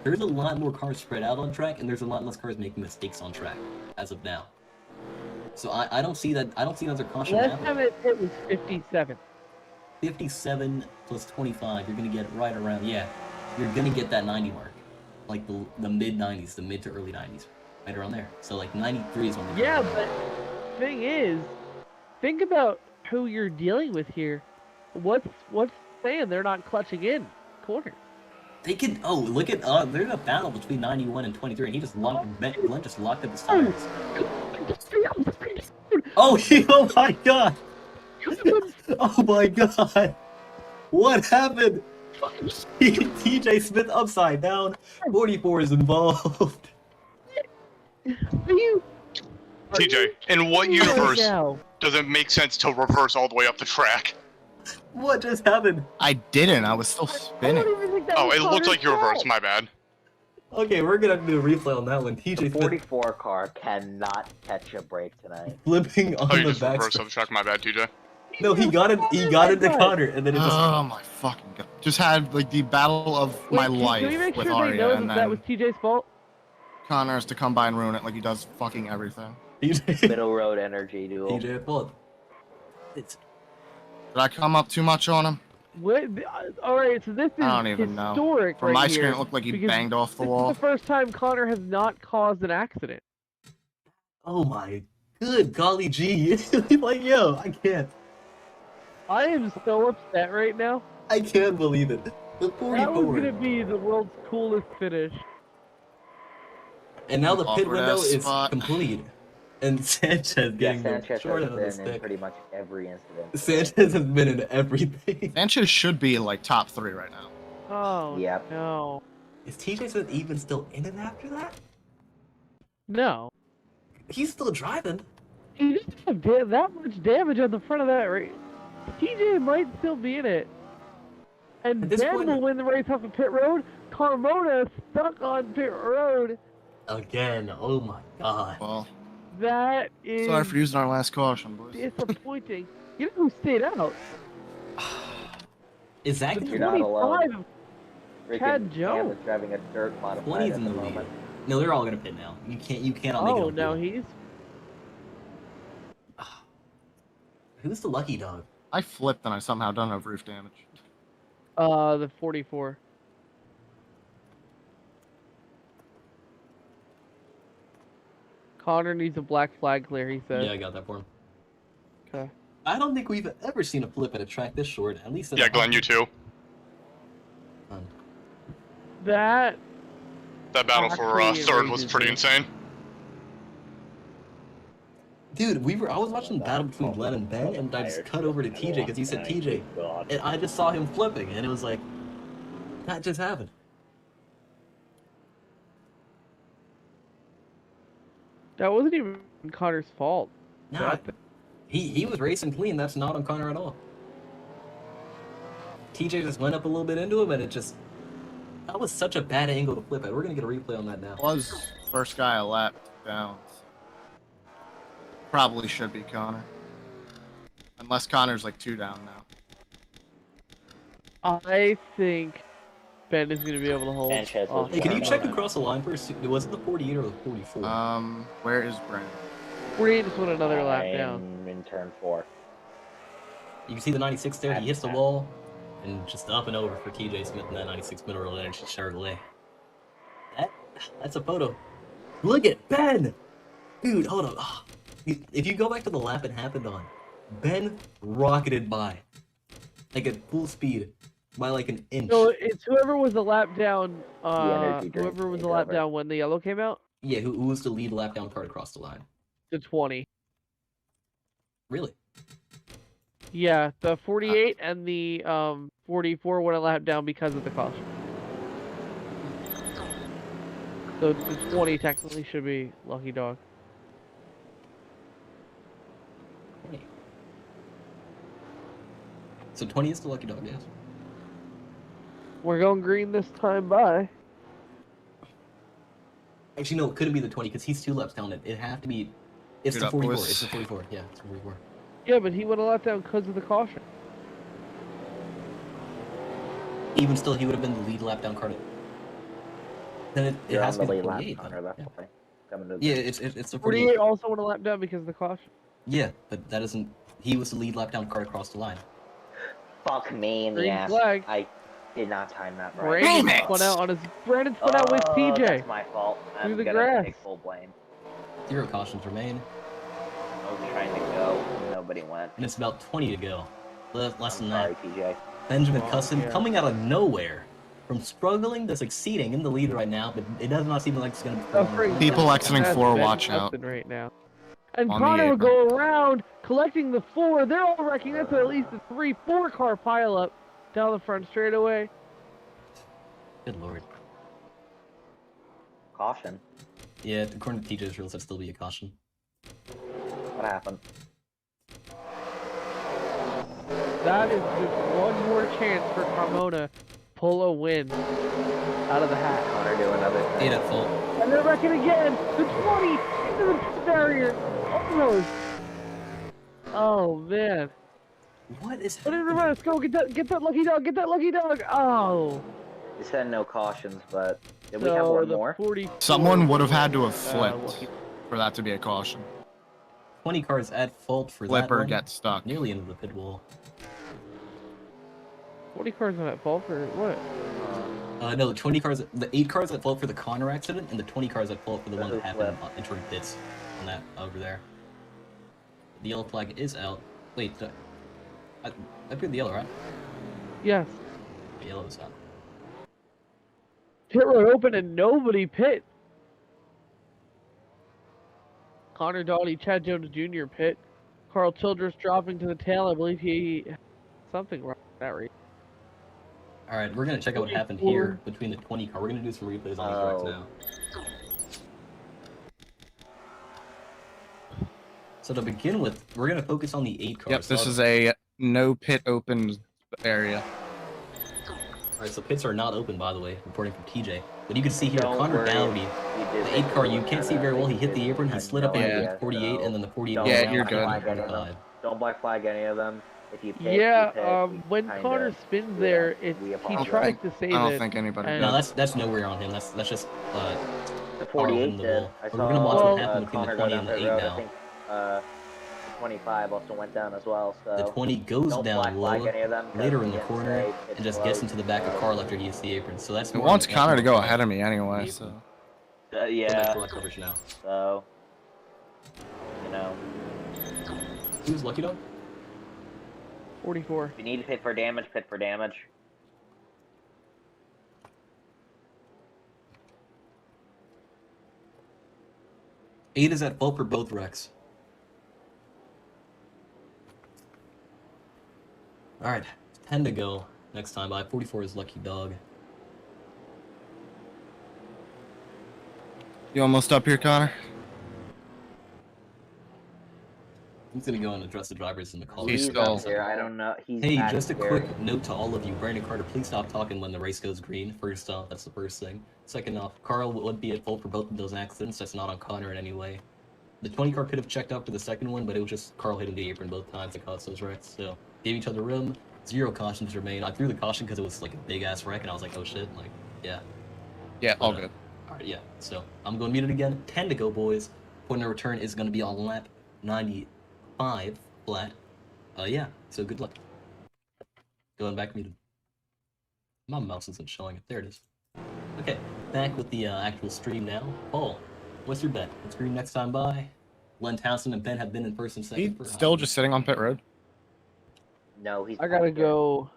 There's a lot more cars spread out on track, and there's a lot less cars making mistakes on track as of now. So I don't see that. I don't see another caution happening. Last time it was 57. 57 plus 25, you're gonna get right around. Yeah, you're gonna get that 90 mark, like the mid 90s, the mid to early 90s, right around there. So like 93 is when. Yeah, but thing is, think about who you're dealing with here. What's saying they're not clutching in corner? They can. Oh, look at. There's a battle between 91 and 23, and he just locked. Glenn just locked up his tires. Oh, oh my god! Oh my god! What happened? TJ Smith upside down. 44 is involved. TJ, in what universe does it make sense to reverse all the way up the track? What just happened? I didn't. I was still spinning. Oh, it looked like you reversed. My bad. Okay, we're gonna have to do a replay on that one. TJ The Smith 44 car cannot catch a break tonight. flipping on Oh, you the just back. reversed up the track. My bad, TJ. No, he got it. He got into Connor, and then it just. Oh my fucking god! Just had like the battle of my life Can we make with sure they Arya, know and that then was TJ's fault? Connor has to come by and ruin it like he does fucking everything. Middle road energy duel. TJ at fault. It's. Did I come up too much on him? What? All right, so this is I don't even know. historic From right my here, screen, it looked like he because banged off the this wall. is the first time Connor has not caused an accident. Oh my good golly gee! Like yo, I can't. I am so upset right now. I can't believe it. The That was 44. gonna be the world's coolest finish. And now the pit Awkward window ass is spot. complete. And Sanchez getting the Sanchez short has end of the been in stick. pretty much every incident. Sanchez has been in everything. Sanchez should be like top 3 right now. Oh Yep. no, Is TJ Smith even still in it after that? no. He's still driving. He didn't have that much damage on the front of that race. TJ might still be in it. And At this Ben point- will win the race off of pit road. Carmona stuck on pit road. Again, oh my god. Well, That is sorry for using our last caution, boys. disappointing. You know who stayed out? Is that You're not alone. 25 Freaking Chad Cam Jones. is driving a dirt modified 20's at in the the lead? moment. No, they're all gonna pit now. You cannot make it. Oh, on no, pit. he's... Who's the lucky dog? I flipped and I somehow don't have roof damage. the 44. Connor needs a black flag clear, he said. Yeah, I got that for him. Okay. I don't think we've ever seen a flip at a track this short, at least. Yeah, Glenn, you too. That That battle for Actually, it third was rages pretty me. insane. Dude, I was watching the battle between Glenn and Ben, and I just cut over to TJ because he said TJ, and I just saw him flipping, and it was like, that just happened. That wasn't even Connor's fault. Nah, he was racing clean. That's not on Connor at all. TJ just went up a little bit into him, and that was such a bad angle to flip at. We're gonna get a replay on that now. Was first guy a lap down. Probably should be Connor. Unless Connor's like 2 down now. I think Ben is going to be able to hold. Sanchez was off. Hey, can you Yeah. check across the line first? Was it the 48 or the 44? Where is Brandon? 48 just went another lap down. I'm in turn 4. You can see the 96 there. He hits the wall, and just up and over for TJ Smith in that 96 middle energy Chevrolet. That's a photo. Look at Ben! Dude, hold on. Oh, if you go back to the lap it happened on, Ben rocketed by. Like at full speed. By like an inch. So it's whoever was a lap down. energy drink Whoever was a takeover. lap down when the yellow came out. Yeah, who was the lead lap down card across the line? To 20. Really? Yeah, the 48 and the 44 went a lap down because of the caution. So the 20 technically should be Lucky Dog. So 20 is the lucky dog, yes. We're going green this time by. Actually, no, it couldn't be the 20 because he's 2 laps down. It'd have to be. It's Get the up, 44. boys. It's the 44. Yeah, it's the 44. Yeah, but he went a lap down because of the caution. Even still, he would have been the lead lap down card. Then it You're has on to the be the late lap, 48. Connor. That's Yeah. why. Coming to the Yeah, it's the 48 48. also went a lap down because of the caution. Yeah, but that isn't. He was the lead lap down card across the line. Fuck me in the Green ass. flag. I did not time that right. Brandon spun out on his. Brandon spun out with TJ. That's my fault. Through I'm the gonna grass. take full blame. 0 cautions remain, I was trying to go. Nobody went. and it's about 20 to go. Less than Sorry, that. TJ. Benjamin Oh, Cusson yeah. coming out of nowhere. From struggling to succeeding in the lead right now, but it does not seem like it's going to be Oh, for freak. long. People exiting That's 4, Ben watch out. Hudson right now. And On the Connor will apron. go around collecting the 4. They're all wrecking. That's at least a 3-4 car pileup down the front straightaway. Good lord. Caution. Yeah, according to TJ's rules, that'd still be a caution. What happened? That is just one more chance for Carmona pull a win out of the hat. Connor do another thing. 8 at fault. And they're wrecking again. The 20 into the pit barrier. Almost. Oh man. What is What is happening? Let's go get that lucky dog. Get that lucky dog. Oh. They said no cautions, but did we have So one the more? 44, Someone would have had to have lucky- flipped for that to be a caution. 20 cars at fault for that Flipper one. gets stuck. Nearly into the pit wall. 40 cars on that fault for what? No, the 20 cars, the 8 cars at fault for the Connor accident, and the 20 cars at fault for the one that happened entering pits on that over there. The yellow flag is out. Wait, I put the yellow, right? Yes. The yellow is out. Pit road open and nobody pit. Connor Doughty, Chad Jones Jr. pit. Carl Childress dropping to the tail. I believe he something wrong with that rate. All right, we're gonna check out what happened here between the 20 car. We're gonna do some replays on these wrecks now. So to begin with, we're gonna focus on the 8 cars. Yep, this is a no pit open area. All right, so pits are not open, by the way, reporting from TJ. But you can see here, Don't Connor worry. Dowdy, We did the hit 8 car, you the can't see very well. He hit the apron, he slid up into Yeah, the 48, so and then the 48. don't Yeah, down, you're and good. then flag any of 45. them. Don't black flag any of them. If you pit, you Yeah, pit. We when kinda Connor spins do there, that. it's We he apologize. tries to I save don't it. think anybody and- No, did. that's nowhere on him. That's just The power 48 hitting the did. wall. I We're saw gonna watch what happened between Connor the go 20 down and the pit 8 road. now. I think the 25 also went down as well. So The 20 goes don't down black flag low, any of them. later in the Again, corner, say it's and just gets close. into the back of Carl after he hits the apron. So that's It more wants that's Connor to more go fun. ahead of me anyway, so. Go back to Yeah. our coverage now. So you know, Who's Lucky Dog? 44. if you need to pit for damage, pit for damage. 8 is at fault for both wrecks. Alright, 10 to go next time by. 44 is Lucky Dog. You almost up here, Connor? I'm gonna go and address the drivers in the call. He's He's still- up there. I don't know. He's Hey, back just a there. quick note to all of you. Brandon Carter, please stop talking when the race goes green. First off, that's the first thing. Second off, Carl would be at fault for both of those accidents. That's not on Connor in any way. The 20 car could have checked out for the second one, but it was just Carl hitting the apron both times that caused those wrecks. So, gave each other room. 0 cautions remain. I threw the caution because it was like a big ass wreck, and I was like, oh shit, like, yeah. Yeah, all But, good. Alright, yeah. So, I'm going to mute it again. 10 to go, boys. Point of return is going to be on lap 95 flat. Yeah, so good luck. Going back muted. My mouse isn't showing it. There it is. Okay, back with the actual stream now. Paul, what's your bet? It's green next time by. Len Townsend and Ben have been in first and second. He's still just sitting on pit road. No, he's. I gotta back there. go.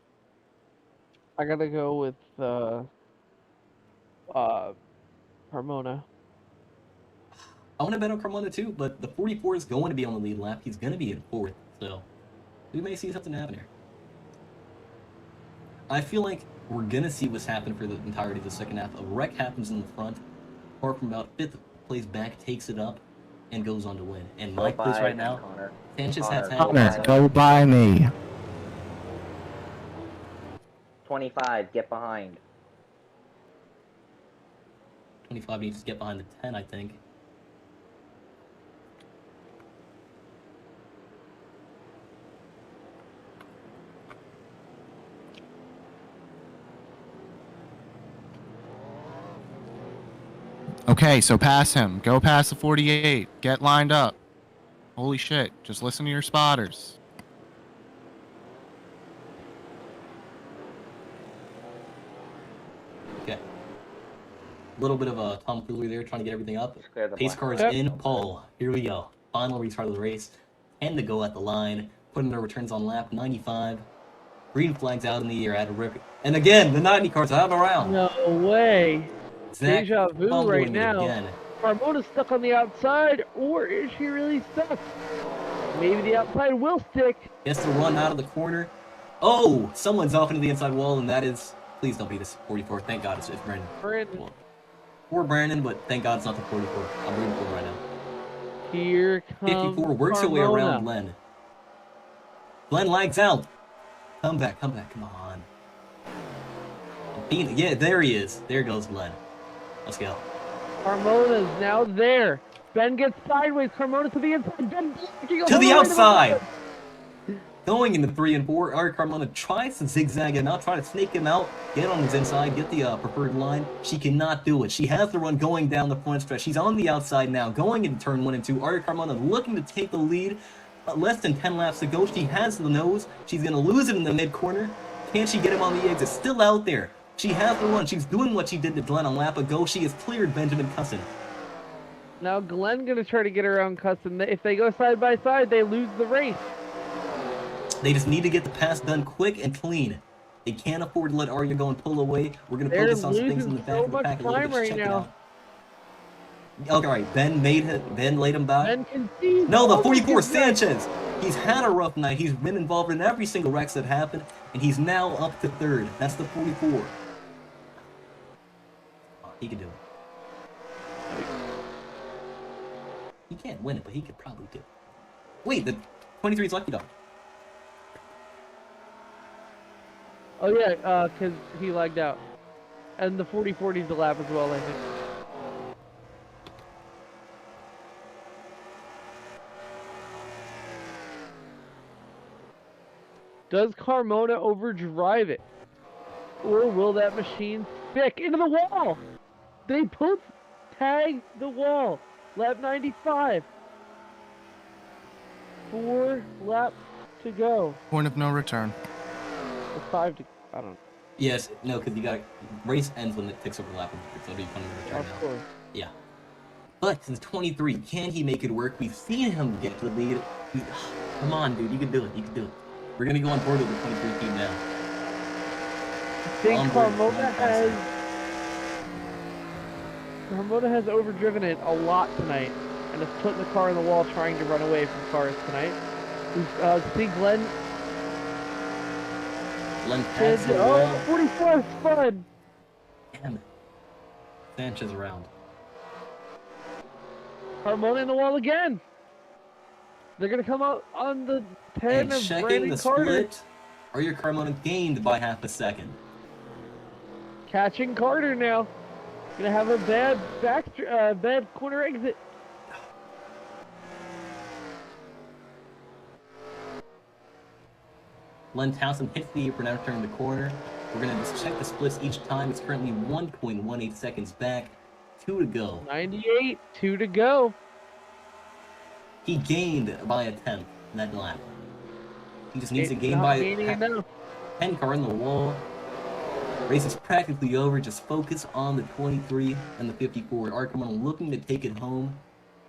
I gotta go with Carmona. I want to bet on Carmona too, but the 44 is going to be on the lead lap. He's going to be in fourth, so we may see something happen here. I feel like we're going to see what's happened for the entirety of the second half. A wreck happens in the front, apart from about 5th place back, takes it up, and goes on to win. And my place right now, Connor. Sanchez has had... Connor, go by me. 25, get behind. 25 needs to get behind the 10, I think. Okay, so pass him. Go past the 48. Get lined up. Holy shit. Just listen to your spotters. Okay. A little bit of a tomfoolery there, trying to get everything up. Clear the Pace black. cars Yep. in. Paul, here we go. Final restart of the race. 10 to go at the line. Putting their returns on lap 95. Green flags out in the air at a rip. And again, the 90 cars out around. No way. Zach Deja vu fumbling right it now. again. Carmona's stuck on the outside, or is she really stuck? Maybe the outside will stick. Gets to run out of the corner. Oh, someone's off into the inside wall, and that is... Please don't be this 44. Thank God it's Brandon. Brandon, Well, poor Brandon, but thank God it's not the 44. I'm rooting for him right now. here comes 54 works her way around Carmona. Glenn. Glenn lags out. Come back, come on. Yeah, there he is. There goes Glenn. Let's go. Carmona's now there. Ben gets sideways. Carmona to the inside. Ben To the outside! Going into 3 and 4, Ari Carmona tries to zigzag him out, try to snake him out, get on his inside, get the preferred line. She cannot do it. She has the run going down the front stretch. She's on the outside now, going into turn 1 and 2. Ari Carmona looking to take the lead. Less than 10 laps to go. She has the nose. She's going to lose it in the mid-corner. Can she get him on the exit? Still out there. She has the run. She's doing what she did to Glenn a lap ago. She has cleared Benjamin Cusson. Now Glenn gonna try to get around Custom. If they go side by side, they lose the race. They just need to get the pass done quick and clean. They can't afford to let Arya go and pull away. We're going to They're focus on some things in losing the back so of the much pack a little time bit. right Check it now. out. Okay, all right. Ben laid him back. Ben can see. No, the all 44 these guys. Sanchez. He's had a rough night. He's been involved in every single wreck that happened, and he's now up to 3rd. That's the 44. Oh, he could do it. He can't win it, but he could probably do it. Wait, the 23 is Lucky Dog. Oh yeah, cause he lagged out, and the 44 needs a lap as well. I think. Does Carmona overdrive it? Or will that machine stick into the wall? They both tag the wall. Lap 95. 4 laps to go. Point of no return. Or 5 to... I don't know. Yes, no, because you got race ends when it takes over lap, so it'll be fun to return Of now. course. Yeah. But since 23, can he make it work? We've seen him get to the lead. Come on, dude, you can do it. You can do it. We're gonna go on board with the 23 team now. I think On board, Carmona has overdriven it a lot tonight. and is putting the car in the wall trying to run away from cars tonight. We see Glenn. Glenn pats the Oh, wall. 44 spun. Damn it. Sanchez around. Carmona in the wall again. They're going to come out on the 10 And of checking Brandon the Carter. split. Arya Carmona gained by half a second. Catching Carter now. Gonna have a bad bad corner exit. Len Townsend hits the apron after turning the corner. We're gonna just check the splits each time. It's currently 1.18 seconds back. 2 to go. 98, 2 to go. He gained by a tenth in that lap. He just needs to gain Not by gaining enough. 10 car in the wall. Race is practically over. Just focus on the 23 and the 54. Arkamon looking to take it home.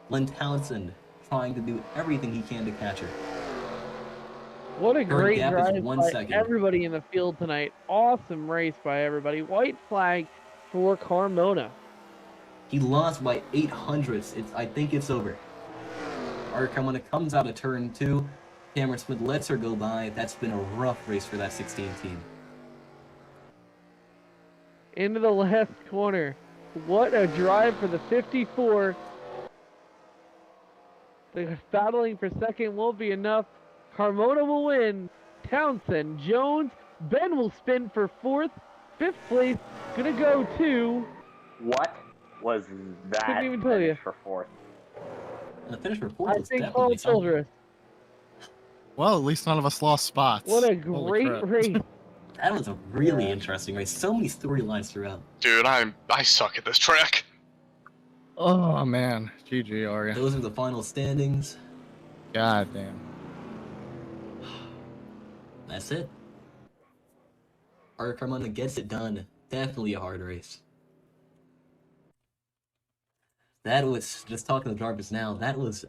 Len Townsend trying to do everything he can to catch her. What a great gap is drive 1 by second. everybody in the field tonight. Awesome race by everybody. White flag for Carmona. He lost by 800ths. I think it's over. Arkamon comes out of turn 2. Cameron Smith lets her go by. That's been a rough race for that 16 team. Into the left corner. What a drive for the 54. The battling for second won't be enough. Carmona will win. Townsend, Jones, Ben will spin for fourth. Fifth place, gonna go to... What was that Couldn't even tell you. finish for fourth? The finish for fourth I was think definitely Paul something. Childress. Well, at least none of us lost spots. What a Holy great crap. race. That was a really interesting race. So many storylines throughout. Dude, I suck at this track. Oh man, GG, Arya. Those are the final standings. God damn. That's it. Arya Carmona gets it done. Definitely a hard race. That was, just talking to Jarvis now, that was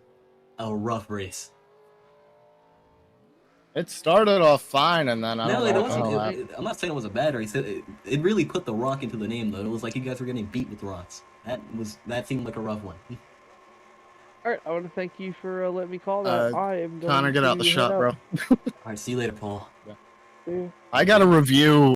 a rough race. It started off fine, and then I No, don't it know. wasn't. what I'm not saying it was a bad race. It really put the rock into the name, though. It was like you guys were getting beat with rocks. That seemed like a rough one. Alright, I want to thank you for letting me call that. I am going Connor, get out the to shot, head bro. out. All right, see you later, Paul. See you. I got a review